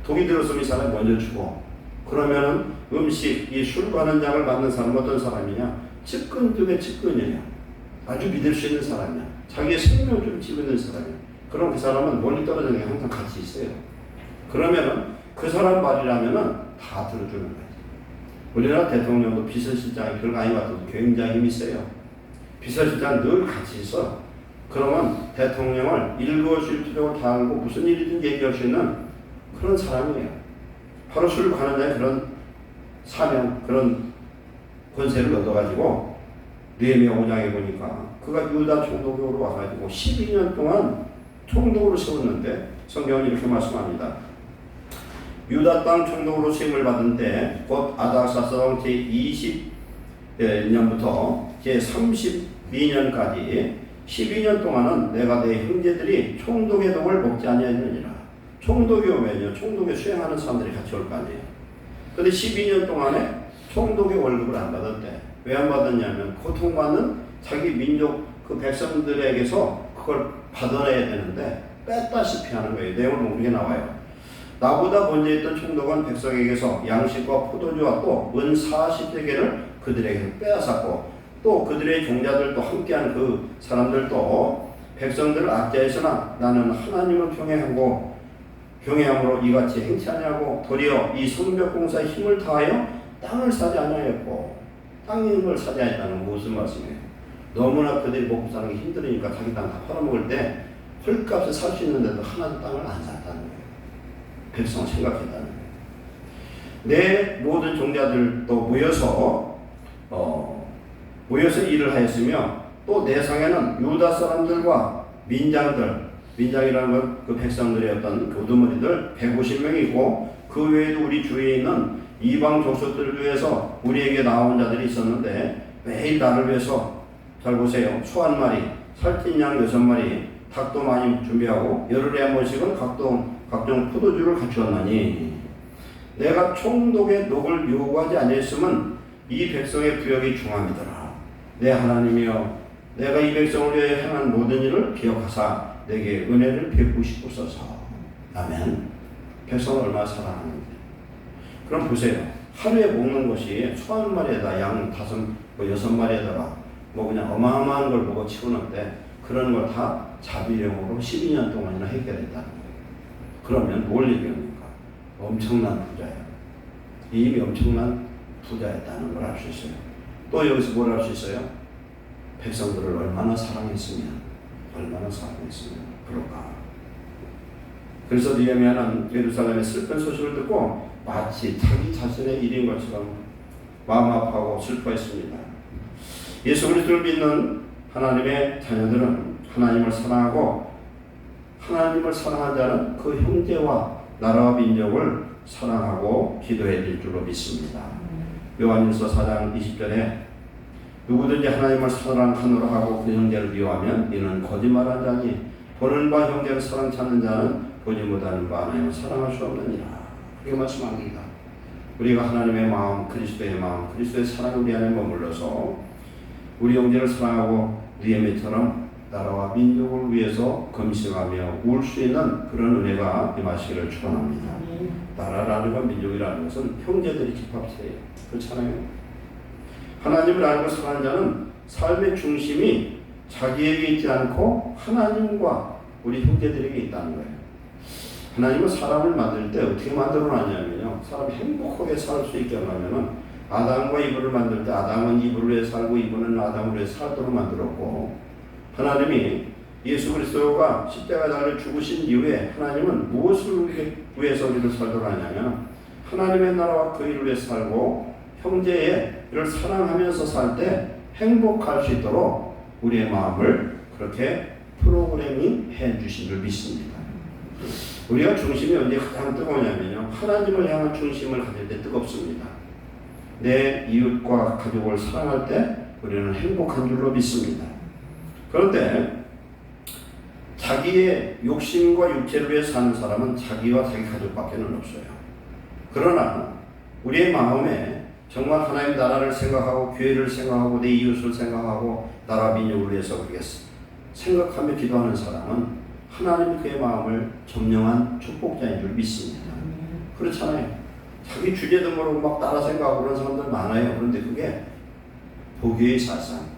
Speaker 1: 독이 들었으면 이 사람이 먼저 주고, 그러면은 이 술관원장을 맡는 사람은 어떤 사람이냐? 측근 중에 측근이에요. 아주 믿을 수 있는 사람이야. 자기의 생명줄을 쥐고 있는 사람이야. 그럼 그 사람은 멀리 떨어져 있는 게 항상 같이 있어요. 그러면은 그 사람 말이라면은 다 들어주는 거예요. 우리나라 대통령도 비서실장이 별거 아닌 것 같아도 굉장히 힘이 세요. 비서실장 늘 같이 있어. 그러면 대통령을 일거수일투족을 다 알고 무슨 일이든 얘기할 수 있는 그런 사람이에요. 바로 술 관원자의 그런 사명, 그런 권세를 얻어가지고 느헤미야 5장에 보니까 그가 유다 총독으로 와가지고 12년 동안 총독으로 세웠는데 성경은 이렇게 말씀합니다. 유다 땅 총독으로 세움을 받은 때 곧 아닥사스 왕 제20년부터 제32년까지 12년 동안은 내가 내 형제들이 총독의 독을 먹지 아니하느니라. 총독이 오면요, 총독에 수행하는 사람들이 같이 올 거 아니에요. 근데 12년 동안에 총독의 월급을 안 받았대. 왜 안 받았냐면 고통받는 자기 민족 그 백성들에게서 그걸 받아내야 되는데 뺐다시피 하는 거예요. 내용을 보게 나와요. 나보다 먼저 있던 총독은 백성에게서 양식과 포도주와 또 은 40세겔을 그들에게 빼앗았고, 또 그들의 종자들도 함께한 그 사람들도 백성들을 압제했으나 나는 하나님을 경외함으로 이같이 행치 아니하고 도리어 이 성벽 공사에 힘을 다하여 땅을 사지 아니하였고. 땅의 힘을 사지 않았다는 무슨 말씀이에요? 너무나 그들이 먹고 사는 게 힘들으니까 자기 땅 다 팔아먹을 때 헐값에 살 수 있는데도 하나도 땅을 안 샀다는 거예요. 백성을 생각했다는 거예요. 내 모든 종자들도 모여서 일을 하였으며, 또 내 성에는 유다 사람들과 민장이라는 건 그 백성들의 어떤 우두머리들 150명이고, 그 외에도 우리 주위에 있는 이방 족속들을 위해서 우리에게 나온 자들이 있었는데, 매일 나를 위해서 잘 보세요. 소 한 마리, 살찐 양 6마리, 닭도 많이 준비하고 열흘에 한 번씩은 각종 포도주를 갖추었나니, 내가 총독의 녹을 요구하지 아니했으면 이 백성의 부역이 중함이더라. 내 하나님이여, 내가 이 백성을 위해 행한 모든 일을 기억하사 내게 은혜를 베푸시옵소서. 아멘. 백성을 얼마나 사랑하는데. 그럼 보세요. 하루에 먹는 것이 소 한 마리에다 양 6마리에다가 그냥 어마어마한 걸 먹어 치우는데, 그런 걸 다 자비력으로 12년 동안이나 해결했다는 거예요. 그러면 뭘 얘기합니까? 엄청난 부자예요. 이미 엄청난 부자였다는 걸 알 수 있어요. 또 여기서 뭘 알 수 있어요? 백성들을 얼마나 사랑했으면 그럴까. 그래서 느헤미야는 예루살렘의 슬픈 소식을 듣고 마치 자기 자신의 일인 것처럼 마음 아파하고 슬퍼했습니다. 예수 그리스도를 믿는 하나님의 자녀들은 하나님을 사랑하고, 하나님을 사랑한 자는 그 형제와 나라와 민족을 사랑하고 기도해야 될 줄로 믿습니다. 요한일서 4장 20절에 누구든지 하나님을 사랑하노라 하고 그 형제를 미워하면 이는 거짓말한 자니 보는 바 형제를 사랑치 않는 자는 보지 못하는 바 하나님을 사랑할 수 없느니라. 그렇게 말씀합니다. 우리가 하나님의 마음, 그리스도의 마음, 그리스도의 사랑이 우리 안에 머물러서 우리 형제를 사랑하고 느헤미야처럼 나라와 민족을 위해서 금식하며 울 수 있는 그런 은혜가 임하시기를 축원합니다. 나라라는 것, 민족이라는 것은 형제들이 집합체예요. 그렇잖아요. 하나님을 알고 사랑하는 자는 삶의 중심이 자기에게 있지 않고 하나님과 우리 형제들에게 있다는 거예요. 하나님은 사람을 만들 때 어떻게 만들어놨냐면요, 사람이 행복하게 살 수 있게 하려면은 아담과 이브를 만들 때 아담은 이브를 위해 살고 이브는 아담을 위해 살도록 만들었고, 하나님이 예수 그리스도가 십자가 달려 죽으신 이후에 하나님은 무엇을 위해서 우리를 살도록 하냐면 하나님의 나라와 그 일을 위해 살고 형제의 이를 사랑하면서 살 때 행복할 수 있도록 우리의 마음을 그렇게 프로그래밍 해 주신 줄 믿습니다. 우리가 중심이 언제 가장 뜨거우냐면요, 하나님을 향한 중심을 가질 때 뜨겁습니다. 내 이웃과 가족을 사랑할 때 우리는 행복한 줄로 믿습니다. 그런데 자기의 욕심과 육체를 위해 사는 사람은 자기와 자기 가족밖에 없어요. 그러나 우리의 마음에 정말 하나님 나라를 생각하고 교회를 생각하고 내 이웃을 생각하고 나라 민족을 위해서 그렇게 생각하며 기도하는 사람은 하나님이 그의 마음을 점령한 축복자인 줄 믿습니다. 그렇잖아요. 자기 주제도 모르고 막 따라 생각하고 그런 사람들 많아요. 그런데 그게 복의 사상.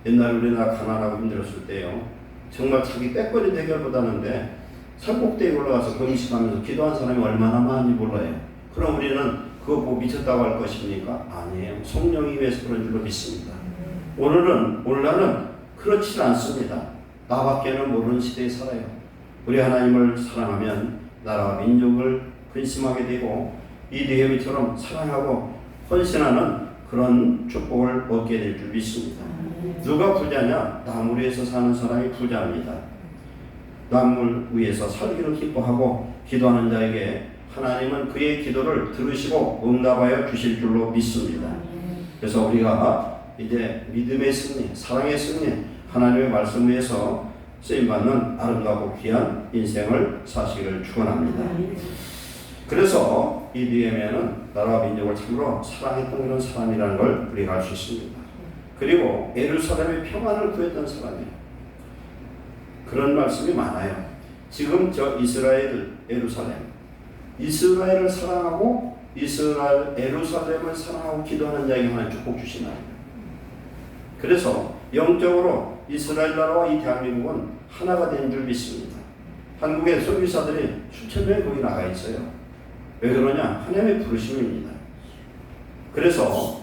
Speaker 1: 옛날에 우리나라 가난하고 힘들었을 때요, 정말 자기 빼거리 대결보다는데 산꼭대기에 올라가서 금식하면서 기도한 사람이 얼마나 많은지 몰라요. 그럼 우리는 그거 보고 미쳤다고 할 것입니까? 아니에요. 성령이 위해서 그런 줄로 믿습니다. 오늘날은 그렇지 않습니다. 나밖에는 모르는 시대에 살아요. 우리 하나님을 사랑하면 나라와 민족을 근심하게 되고 이 느헤미야처럼 사랑하고 헌신하는 그런 축복을 얻게 될 줄 믿습니다. 누가 부자냐? 남을 위해서 사는 사람이 부자입니다. 남을 위해서 살기를 기뻐하고 기도하는 자에게 하나님은 그의 기도를 들으시고 응답하여 주실 줄로 믿습니다. 그래서 우리가 이제 믿음의 승리, 사랑의 승리, 하나님의 말씀 위에서 쓰임받는 아름답고 귀한 인생을 사시기를 축원합니다. 그래서 이 느헤미야는 나라와 민족을 참으로 사랑했던 그런 사람이라는 걸 우리가 알 수 있습니다. 그리고 예루살렘의 평안을 구했던 사람이에요. 그런 말씀이 많아요. 지금 저 이스라엘, 이스라엘을 사랑하고 예루살렘을 사랑하고 기도하는 자에게 하나님 축복 주시나요? 그래서 영적으로 이스라엘 나라와 이 대한민국은 하나가 된 줄 믿습니다. 한국의 선교사들이 수천 명이 거기 나가 있어요. 왜 그러냐? 하나님의 부르심입니다. 그래서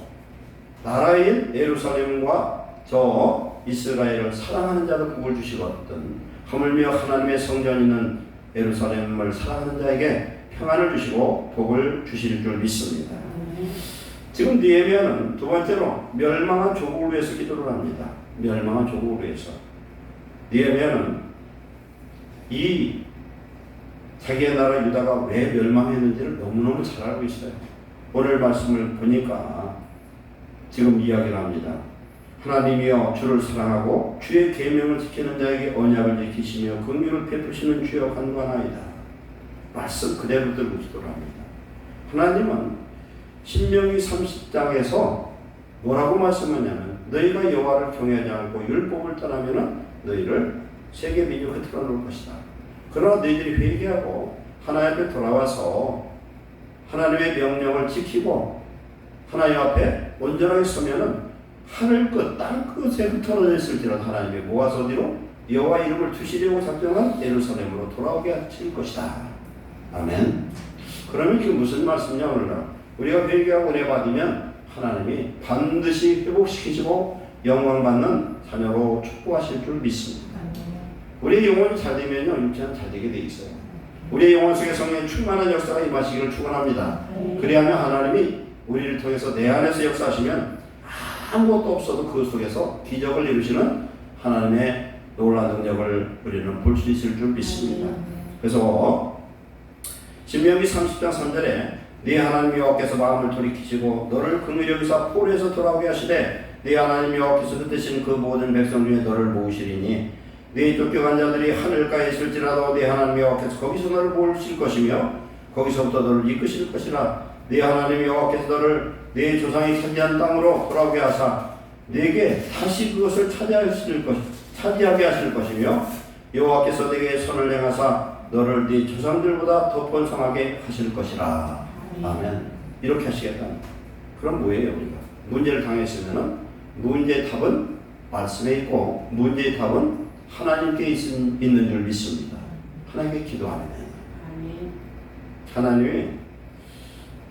Speaker 1: 나라인 예루살렘과 저 이스라엘을 사랑하는 자도 복을 주시거든, 하물며 하나님의 성전 있는 예루살렘을 사랑하는 자에게 평안을 주시고 복을 주실 줄 믿습니다. 지금 느헤미야는 두 번째로 멸망한 조국을 위해서 기도를 합니다. 멸망한 조국을 위해서. 느헤미야는 이 자기의 나라 유다가 왜 멸망했는지를 너무너무 잘 알고 있어요. 오늘 말씀을 보니까 지금 이야기를 합니다. 하나님이여 주를 사랑하고 주의 계명을 지키는 자에게 언약을 지키시며 긍휼을 베푸시는 주여 간구하나이다. 말씀 그대로 들고 기도를 합니다. 하나님은 신명기 30장에서 뭐라고 말씀하냐면 너희가 여호와를 경외하지 않고 율법을 떠나면 너희를 세계 민족에 틀어놓을 것이다. 그러나 너희들이 회개하고 하나님 앞에 돌아와서 하나님의 명령을 지키고 하나님 앞에 온전하게 서면은 하늘 끝, 땅 끝에 흩어져 있을지라도 하나님이 모아서 어디로? 여호와 이름을 두시려고 작정한 예루살렘으로 돌아오게 하실 것이다. 아멘. 그러면 이게 무슨 말씀이냐? 오늘날 우리가 회개하고 은혜 받으면 하나님이 반드시 회복시키시고 영광받는 자녀로 축복하실 줄 믿습니다. 우리의 영혼이 잘 되면요, 육체는 잘 되게 돼 있어요. 우리의 영혼 속에 성령의 충만한 역사가 임하시기를 축원합니다. 그리하면 하나님이 우리를 통해서 내 안에서 역사하시면 아무것도 없어도 그 속에서 기적을 이루시는 하나님의 놀라운 능력을 우리는 볼 수 있을 줄 믿습니다. 그래서 신명기 30장 3절에 네 하나님 여호와께서 마음을 돌이키시고 너를 긍휼히 여기사 포로에서 돌아오게 하시되 네 하나님 여호와께서 흩으신 그 모든 백성 중에 너를 모으시리니 네 쫓겨간 자들이 하늘가에 있을지라도 네 하나님 여호와께서 거기서 너를 모으실 것이며 거기서부터 너를 이끄실 것이라. 네 하나님 여호와께서 너를 네 조상이 차지한 땅으로 돌아오게 하사 네게 다시 그것을 차지하게 하실 것이며 여호와께서 네게 선을 행하사 너를 네 조상들보다 더 번성하게 하실 것이라. 아멘. 이렇게 하시겠다. 그럼 뭐예요? 우리가 문제를 당했으면 문제의 답은 말씀에 있고 문제의 답은 하나님께 있는 줄 믿습니다. 하나님께 기도하면 돼요. 하나님이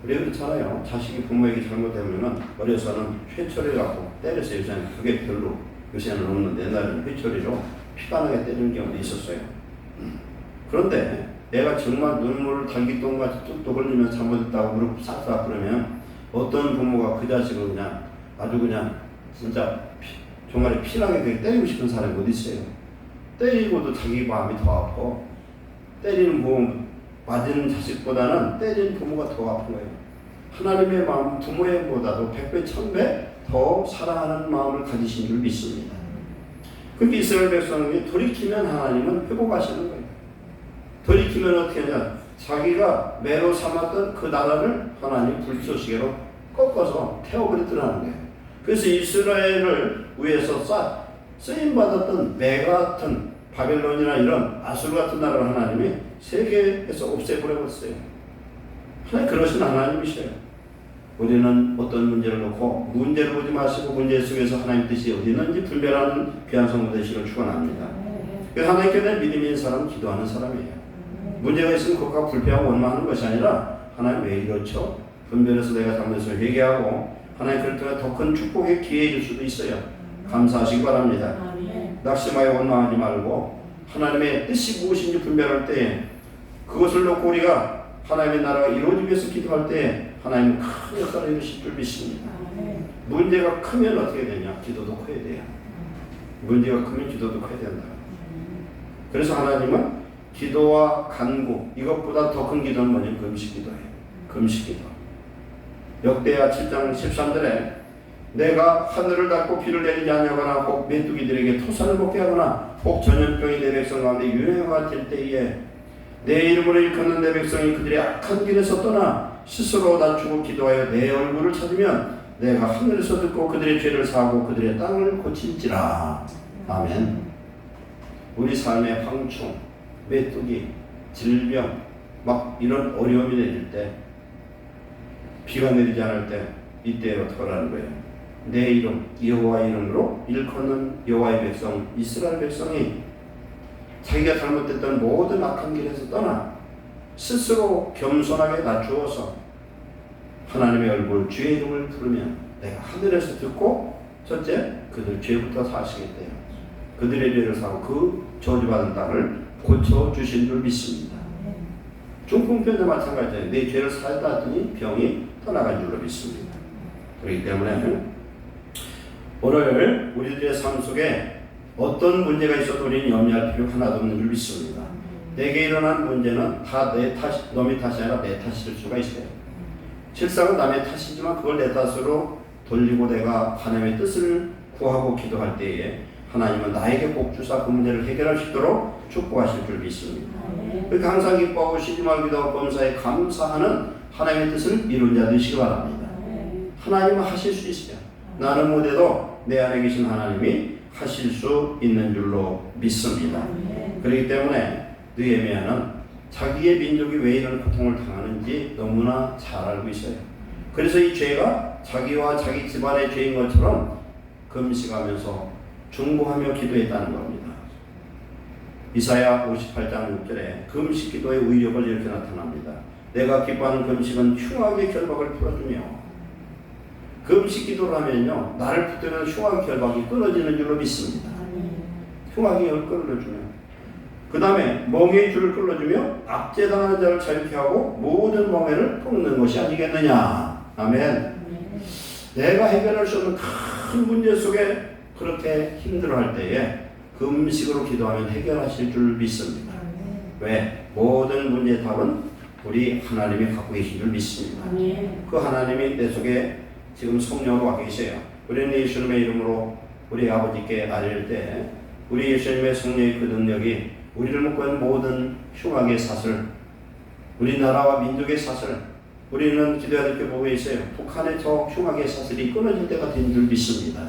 Speaker 1: 우리가 그렇잖아요. 자식이 부모에게 잘못되면 어려서는 회초리 갖고 때렸어요. 요새는 그게 별로 요새는 없는데 옛날에는 회초리로 피가 나게 때리는 경우도 있었어요. 그런데 내가 정말 눈물을 달기똥같이 뚝뚝 흘리면서 잘못했다고 무릎 싹싹 그러면 어떤 부모가 그 자식을 그냥 아주 그냥 진짜 정말 피나게 때리고 싶은 사람이 어디 있어요? 때리고도 자기 마음이 더 아프고 때리는 부모 맞은 자식보다는 때리는 부모가 더 아픈 거예요. 하나님의 마음 부모의 보다도 100배 1000배 더 사랑하는 마음을 가지신 줄 믿습니다. 그렇게 이스라엘 백성이 돌이키면 하나님은 회복하시는 거예요. 돌이키면 어떻게 하냐? 자기가 매로 삼았던 그 나라를 하나님 불쏘시개로 꺾어서 태워버리더라는 거예요. 그래서 이스라엘을 위해서 쓰임받았던 매 같은 바벨론이나 이런 아수르 같은 나라를 하나님이 세계에서 없애버려버렸어요. 하나님 그러신 하나님이셔요. 우리는 어떤 문제를 놓고 문제를 보지 마시고 문제 속에서 하나님 뜻이 어디 있는지 분별하는 귀한 성도 되시기를 축원합니다. 하나님께 대한 믿음이 있는 사람은 기도하는 사람이에요. 문제가 있으면 그것과 불평하고 원망하는 것이 아니라 하나님 왜 이렇죠? 분별해서 내가 잘못해서 회개하고 하나님 그럴 때가 더 큰 축복의 기회일 수도 있어요. 감사하시기 바랍니다. 낙심하여 원망하지 말고 하나님의 뜻이 무엇인지 분별할 때 그것을 놓고 우리가 하나님의 나라가 이루어지기 위해서 기도할 때 하나님은 큰 역사를 이루실 줄 믿습니다. 문제가 크면 어떻게 되냐? 기도도 커야 돼요. 문제가 크면 기도도 커야 된다. 그래서 하나님은 기도와 간구 이것보다 더 큰 기도는 뭐냐면 금식기도예요. 금식기도. 역대하 7장 13절에 내가 하늘을 닫고 비를 내리지 않냐거나 혹 메뚜기들에게 토산을 먹게 하거나 혹 전염병이 내 백성 가운데 유행화가 될 때에 내 이름으로 일컫는 내 백성이 그들의 악한 길에서 떠나 스스로 낮추고 기도하여 내 얼굴을 찾으면 내가 하늘에서 듣고 그들의 죄를 사하고 그들의 땅을 고칠지라. 아멘. 우리 삶의 황충, 메뚜기, 질병 막 이런 어려움이 내릴 때 비가 내리지 않을 때 이때 어떻게 하라는 거예요? 내 이름 여호와의 이름으로 일컫는 여호와의 백성 이스라엘 백성이 자기가 잘못했던 모든 악한 길에서 떠나 스스로 겸손하게 낮추어서 하나님의 얼굴 주의 이름을 부르면 내가 하늘에서 듣고 첫째 그들 죄부터 사하시겠대요. 그들의 죄를 사고 그 저주받은 땅을 고쳐주신 줄 믿습니다. 중풍병도 마찬가지예요. 내 죄를 사했다 하더니 병이 떠나간 줄로 믿습니다. 그렇기 때문에 오늘 우리들의 삶 속에 어떤 문제가 있어도 우리는 염려할 필요 하나도 없는 줄 믿습니다. 내게 일어난 문제는 다 내 탓, 너의 탓이 아니라 내 탓일 수가 있어요. 실상은 남의 탓이지만 그걸 내 탓으로 돌리고 내가 하나님의 뜻을 구하고 기도할 때에 하나님은 나에게 복 주사 그 문제를 해결할 수 있도록 축복하실 줄 믿습니다. 그러니까 항상 기뻐하고 쉬지말 기도하고 범사에 감사하는 하나님의 뜻을 이룬 자 되시기 바랍니다. 하나님은 하실 수 있어요. 나는 못해도 내 안에 계신 하나님이 하실 수 있는 줄로 믿습니다. 그렇기 때문에 느헤미야는 자기의 민족이 왜 이런 고통을 당하는지 너무나 잘 알고 있어요. 그래서 이 죄가 자기와 자기 집안의 죄인 것처럼 금식하면서 중보하며 기도했다는 겁니다. 이사야 58장 6절에 금식 기도의 위력을 이렇게 나타납니다. 내가 기뻐하는 금식은 흉악의 결박을 풀어주며 금식 기도를 하면요 나를 붙들면 흉악의 결박이 끊어지는 줄로 믿습니다. 흉악의 결을 끊어주면 그 다음에 멍해의 줄을 끊어주며 압제당하는 자를 자유케 하고 모든 멍해를 끊는 것이 아니겠느냐. 아멘. 내가 해결할 수 없는 큰 문제 속에 그렇게 힘들어할 때에 금식으로 기도하면 해결하실 줄 믿습니다. 왜? 모든 문제의 답은 우리 하나님이 갖고 계신 줄 믿습니다.
Speaker 2: 아멘.
Speaker 1: 그 하나님이 내 속에 지금 성령으로 와 계세요. 우리는 예수님의 이름으로 우리 아버지께 알릴 때 우리 예수님의 성령의 그 능력이 우리를 묶고 있는 모든 흉악의 사슬, 우리나라와 민족의 사슬, 우리는 기도해야 될 게 뭐가 있어요? 북한의 저 흉악의 사슬이 끊어질 때가 된 줄 믿습니다.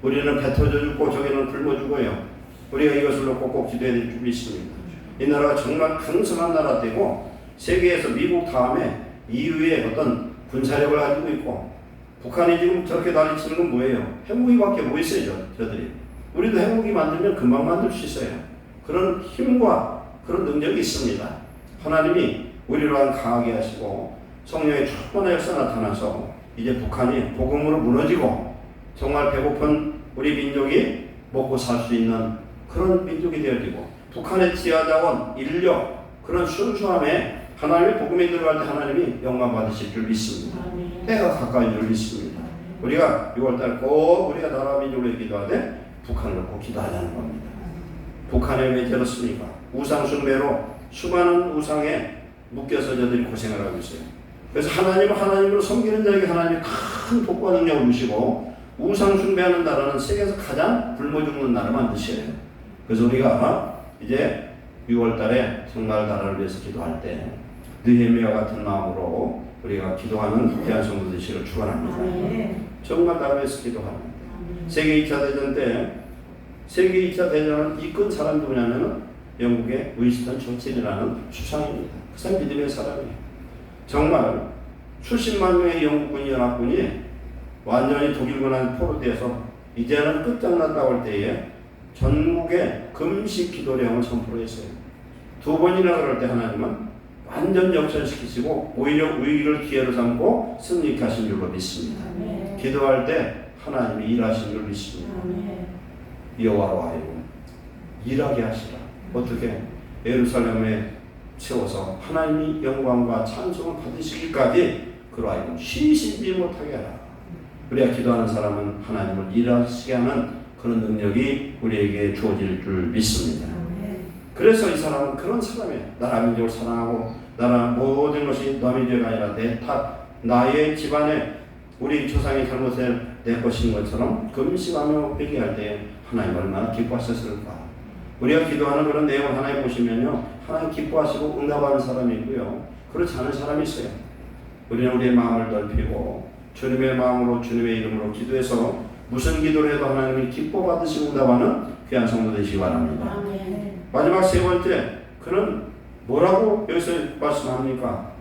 Speaker 1: 우리는 배 터져 죽고 저기는 굶어 죽어요. 우리가 이것을 놓고 꼭 기도해야 될 줄 믿습니다. 이 나라가 정말 강성한 나라 되고 세계에서 미국 다음에 EU의 어떤 군사력을 가지고 있고, 북한이 지금 저렇게 난리치는 건 뭐예요? 핵무기밖에 못 있어요, 저들이. 우리도 핵무기 만들면 금방 만들 수 있어요. 그런 힘과 그런 능력이 있습니다. 하나님이 우리를 강하게 하시고 성령의 충만한 역사 나타나서 이제 북한이 복음으로 무너지고 정말 배고픈 우리 민족이 먹고 살 수 있는 그런 민족이 되어지고, 북한의 지하자원, 인력, 그런 순수함에 하나님의 복음이 들어갈 때 하나님이 영광 받으실 줄 믿습니다. 때가 가까운 줄 믿습니다. 우리가 6월달 꼭 우리가 나라 민족을 기도하되 북한을 꼭 기도하자는 겁니다. 북한에 왜 저렇습니까? 우상 숭배로 수많은 우상에 묶여서 저들이 고생을 하고 있어요. 그래서 하나님으로 섬기는 자에게 하나님이 큰 복과 능력을 주시고, 우상 숭배하는 나라는 세계에서 가장 굶어 죽는 나라 만드셔요. 그래서 우리가 이제 6월달에 정말 나라를 위해서 기도할 때 느헤미야 같은 마음으로 우리가 기도하는 귀한 성도 되시기를 축원합니다. 정말 나라를 위해서 기도합니다. 세계 2차 대전 때 세계 2차 대전을 이끈 사람이 누구냐면 영국의 윈스턴 처칠이라는 수상입니다. 그 사람 믿음의 사람이에요. 정말 수십만 명의 영국군이 연합군이 완전히 독일군한테 포로돼서 이제는 끝장났다고 할 때에 전국에 금식 기도령을 선포를 했어요. 2번이나 그럴 때 하나님은 완전 역전시키시고 오히려 위기를 기회로 삼고 승리케 하신 줄로 믿습니다. 기도할 때 하나님이 일하신 줄 믿습니다. 여호와로 하여금 일하게 하시라. 어떻게? 예루살렘에 세워서 하나님이 영광과 찬송을 받으시기까지 그로 하여금 쉬시지 못하게 하라. 우리가 기도하는 사람은 하나님을 일하시게 하는 그런 능력이 우리에게 주어질 줄 믿습니다. 그래서 이 사람은 그런 사람이에요. 나라 민족을 사랑하고 나라 모든 것이 남의 죄가 아니라 내 탓, 나의 집안에 우리 조상의 잘못을 내 것인 것처럼 금식하며 회개할 때 하나님 얼마나 기뻐하셨을까. 우리가 기도하는 그런 내용을 하나님 보시면요, 하나님 기뻐하시고 응답하는 사람이 있고요, 그렇지 않은 사람이 있어요. 우리는 우리의 마음을 넓히고 주님의 마음으로 주님의 이름으로 기도해서 무슨 기도를 해도 하나님이 기뻐 받으시고 응답하는 귀한 성도 되시기 바랍니다. 마지막 세 번째, 그는 뭐라고 여기서 말씀합니까?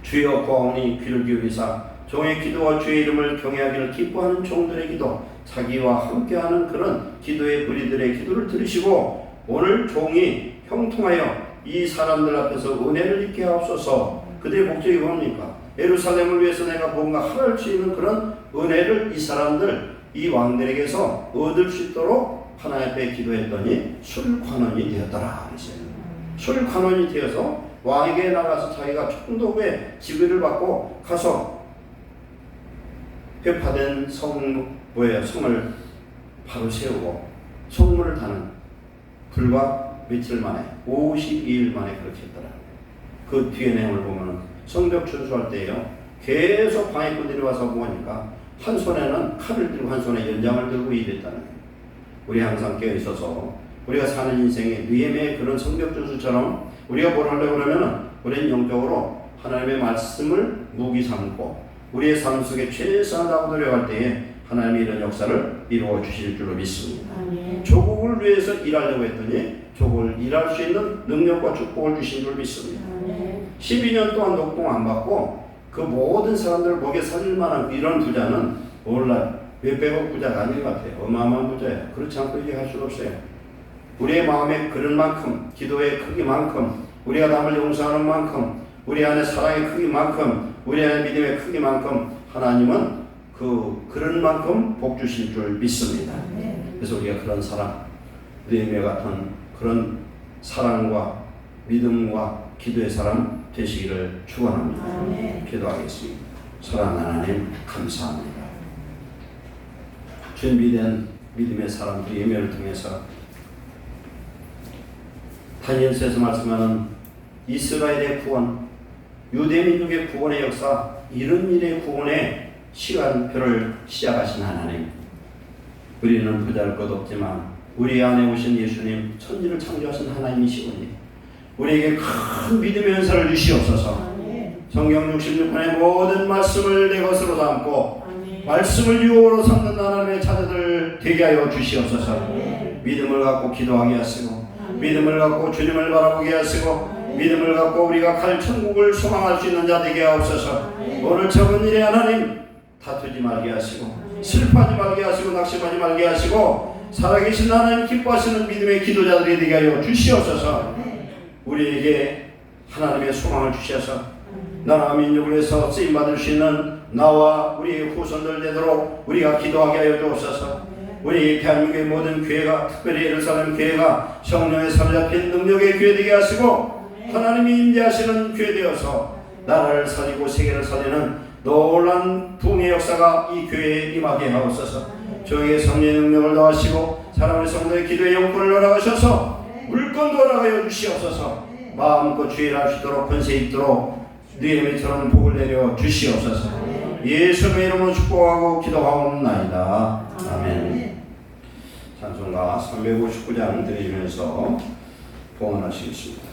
Speaker 1: 주여 구하오니 귀를 기울이사 종의 기도와 주의 이름을 경외하기를 기뻐하는 종들의 기도, 자기와 함께하는 그런 기도의 무리들의 기도를 들으시고 오늘 종이 형통하여 이 사람들 앞에서 은혜를 입게 하옵소서. 그들의 목적이 뭡니까? 예루살렘을 위해서 내가 뭔가 할할 수 있는 그런 은혜를 이 사람들, 이 왕들에게서 얻을 수 있도록 하나님 앞에 기도했더니 술관원이 되었더라. 술관원이 되어서 왕에게 나가서 자기가 총독의 지위를 받고 가서 회파된 성을 바로 세우고 성문을 타는, 불과 며칠 만에 52일 만에 그렇게 했더라. 그 뒤에 내용을 보면 성벽 준수할 때요, 계속 방해꾼들이 와서 보니까 한 손에는 칼을 들고 한 손에 연장을 들고 일했다는 거예요. 우리 항상 깨어 있어서 우리가 사는 인생에 느헤미야의 그런 성벽 준수처럼 우리가 뭘 하려고 그러면은 우리는 영적으로 하나님의 말씀을 무기 삼고 우리의 삶 속에 최선을 다하고 노력할 때에 하나님이 이런 역사를 이루어 주실 줄로 믿습니다. 조국을 위해서 일하려고 했더니 조국을 일할 수 있는 능력과 축복을 주신 줄 믿습니다. 12년 동안 녹봉 안 받고 그 모든 사람들을 먹여 살릴 만한 이런 부자는 몰라요. 몇백억 부자가 아닌 것 같아요. 어마어마한 부자예요. 그렇지 않고 얘기할 수는 없어요. 우리의 마음에 그런 만큼, 기도의 크기만큼, 우리가 남을 용서하는 만큼, 우리 안에 사랑의 크기만큼, 우리 안에 믿음의 크기만큼 하나님은 그런 만큼 복 주실 줄 믿습니다. 그래서 우리가 그런 사랑, 느헤미야 같은 그런 사랑과 믿음과 기도의 사람 되시기를 축원합니다. 기도하겠습니다. 사랑하는 하나님 감사합니다. 준비된 믿음의 사람 느헤미야를 통해서 다니엘서에서 말씀하는 이스라엘의 구원, 유대민족의 구원의 역사, 이런 일의 구원의 시간표를 시작하신 하나님, 우리는 보잘것없지만 우리 안에 오신 예수님, 천지를 창조하신 하나님이시오니 우리에게 큰 믿음의 은사를 주시옵소서. 성경 66권의 모든 말씀을 내 것으로 담고 말씀을 유혹으로 삼는 하나님의 자녀들 되게 하여 주시옵소서. 믿음을 갖고 기도하게 하시고, 믿음을 갖고 주님을 바라보게 하시고, 믿음을 갖고 우리가 갈 천국을 소망할 수 있는 자 되게 하옵소서. 오늘 적은 일에 하나님 다투지 말게 하시고, 슬퍼하지 말게 하시고, 낙심하지 말게 하시고, 살아계신 하나님 기뻐하시는 믿음의 기도자들이 되게 하여 주시옵소서. 우리에게 하나님의 소망을 주셔서 나라 민족을 위해서 쓰임받을 수 있는 나와 우리의 후손들 되도록 우리가 기도하게 하여 주옵소서. 우리 대한민국의 모든 교회가, 특별히 예루살렘 교회가 성령의 사로잡힌 능력의 교회 되게 하시고, 하나님이 임재하시는 교회 되어서 나라를 살리고 세계를 살리는 놀라운 부흥의 역사가 이 교회에 임하게 하옵소서. 저에게 성령의 능력을 더하시고 사랑하는 성도의 기도의 영권을 허락하셔서 물건도 허락하여 주시옵소서. 마음껏 주의를 할 수 있도록 권세 있도록 네 이름처럼 복을 내려 주시옵소서. 예수의 이름으로 축복하고 기도하옵나이다. 아멘. 찬송가 359장 드리면서 봉헌하시겠습니다.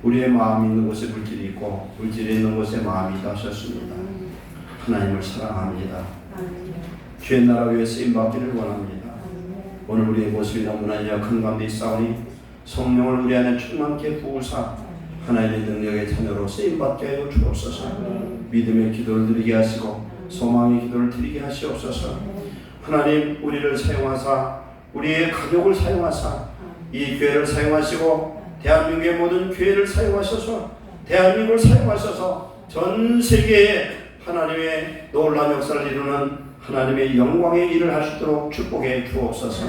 Speaker 1: 우리의 마음이 있는 곳에 물질이 있고 물질이 있는 곳에 마음이 있다 하셨습니다. 하나님을 사랑합니다. 주의 나라 위에 쓰임받기를 원합니다. 오늘 우리의 모습이 너무나 약한 가운데 있사오니 성령을 우리 안에 충만케 부으사 하나님의 능력의 자녀로 쓰임받게 하여 주옵소서. 믿음의 기도를 드리게 하시고 소망의 기도를 드리게 하시옵소서. 하나님 우리를 사용하사 우리의 가족을 사용하사 이 교회를 사용하시고 대한민국의 모든 교회를 사용하셔서 대한민국을 사용하셔서 전 세계에 하나님의 놀라운 역사를 이루는 하나님의 영광의 일을 할 수 있도록 축복해 주옵소서.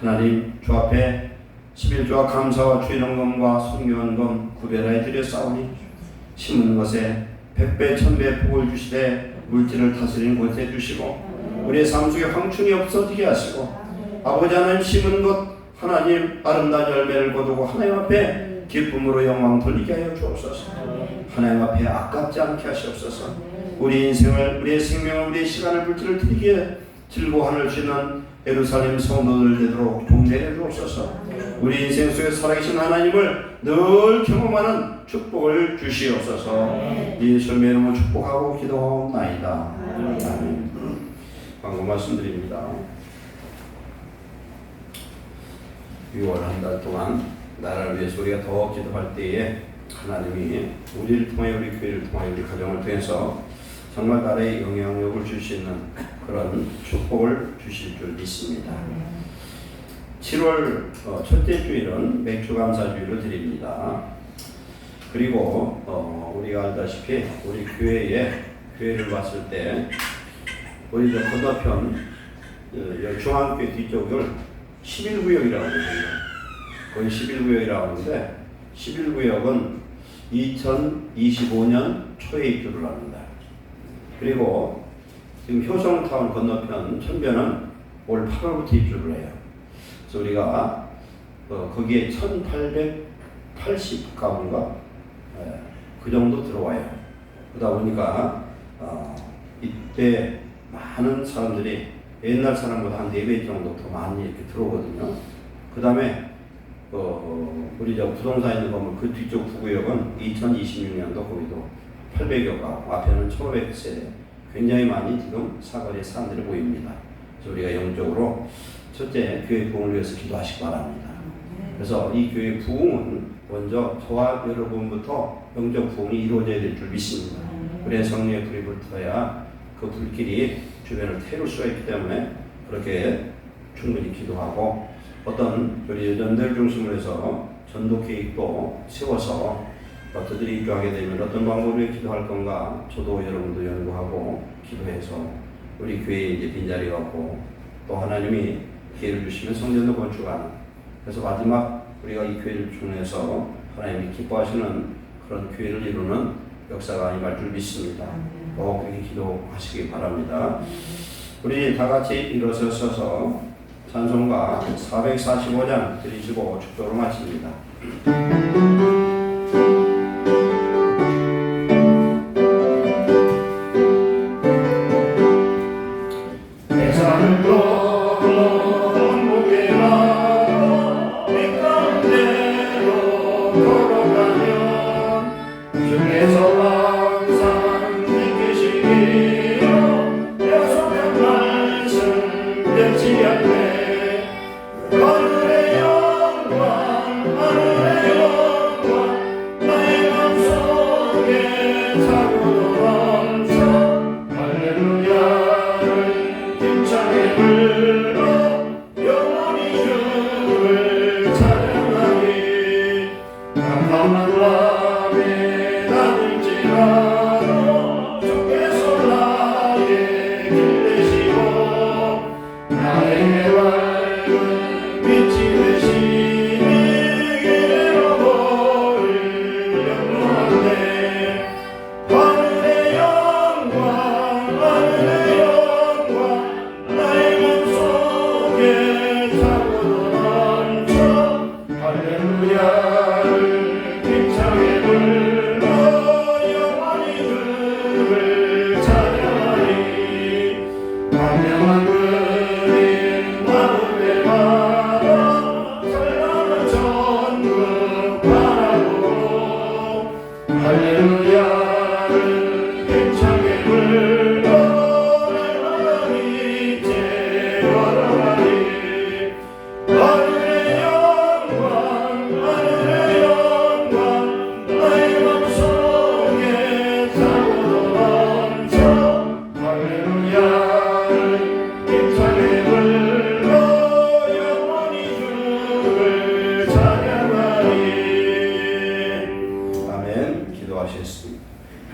Speaker 1: 하나님 주 앞에 11조와 감사와 주의 헌금과 순교헌금 구별하여 드렸사오니 심은 것에 100배 1000배 복을 주시되 물질을 다스리는 곳에 주시고 우리의 삶 속에 황충이 없어지게 하시고 아버지 하나님 심은 것 하나님 아름다운 열매를 거두고 하나님 앞에 기쁨으로 영광 돌리게 하여 주옵소서. 하나님 앞에 아깝지 않게 하시옵소서. 우리 인생을 우리의 생명을 우리의 시간을 물질을 드리기에 즐거워할 수 있는 예루살렘 성도들 되도록 동네해 주옵소서. 우리 인생 속에 살아계신 하나님을 늘 경험하는 축복을 주시옵소서. 예수님의 이름으로 축복하고 기도하옵나이다. 아멘. 광고 말씀드립니다. 6월 한 달 동안 나라를 위해서 우리가 더 기도할 때에 하나님이 우리를 통해 우리 교회를 통해 우리 가정을 통해서 정말 나라에 영향력을 줄 수 있는 그런 축복을 주실 줄 믿습니다. 7월 첫째 주일은 맥주감사주일로 드립니다. 그리고 우리가 알다시피 우리 교회를 봤을 때 우리 저 건너편 중앙교회 뒤쪽을 11구역이라고 합니다. 거기 11구역이라고 하는데 11구역은 2025년 초에 입주를 합니다. 그리고 지금 효성타운 건너편 천변은 올 8월부터 입주를 해요. 그래서 우리가 거기에 1880가구인가 그 정도 들어와요. 그러다 보니까 이때 많은 사람들이 옛날 사람보다 한 4배 정도 더 많이 이렇게 들어오거든요. 그 다음에 우리 저 부동산 있는 건물 그 뒤쪽 구구역은 2026년도 거기도 800여 가구, 앞에는 1500세대 굉장히 많이 지금 사거리에 사람들이 보입니다. 그래서 우리가 영적으로 첫째 교회 부흥을 위해서 기도하시기 바랍니다. 그래서 이 교회 부흥은 먼저 저와 여러분부터 영적 부흥이 이루어져야 될 줄 믿습니다. 그래야 성령의 불이 불타야 그 불길이 주변을 태울 수가 있기 때문에 그렇게 충분히 기도하고 어떤 우리 여전들 중심으로 해서 전도 계획도 세워서 그들이 입주하게 되면 어떤 방법으로 기도할 건가 저도 여러분도 연구하고 기도해서 우리 교회에 이제 빈자리가 없고 또 하나님이 기회를 주시면 성전도 건축하는 그래서 마지막 우리가 이 교회를 통해서 하나님이 기뻐하시는 그런 교회를 이루는 역사가 임할 줄 믿습니다. 꼭 그렇게 기도하시기 바랍니다. 우리 다 같이 일어서서 찬송가 445장 드리시고 축도로 마칩니다.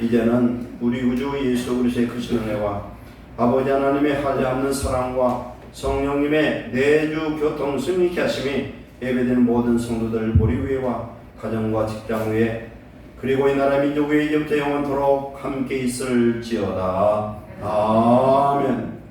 Speaker 1: 이제는 우리 우주 예수 그리스도의 크신 은혜와 아버지 하나님의 하지않는 사랑과 성령님의 내주 교통 승리케 하심이 예배되는 모든 성도들 우리 위에와 가정과 직장 위에 그리고 이 나라 민족 위에 이제부터 영원토록 함께 있을지어다. 아멘.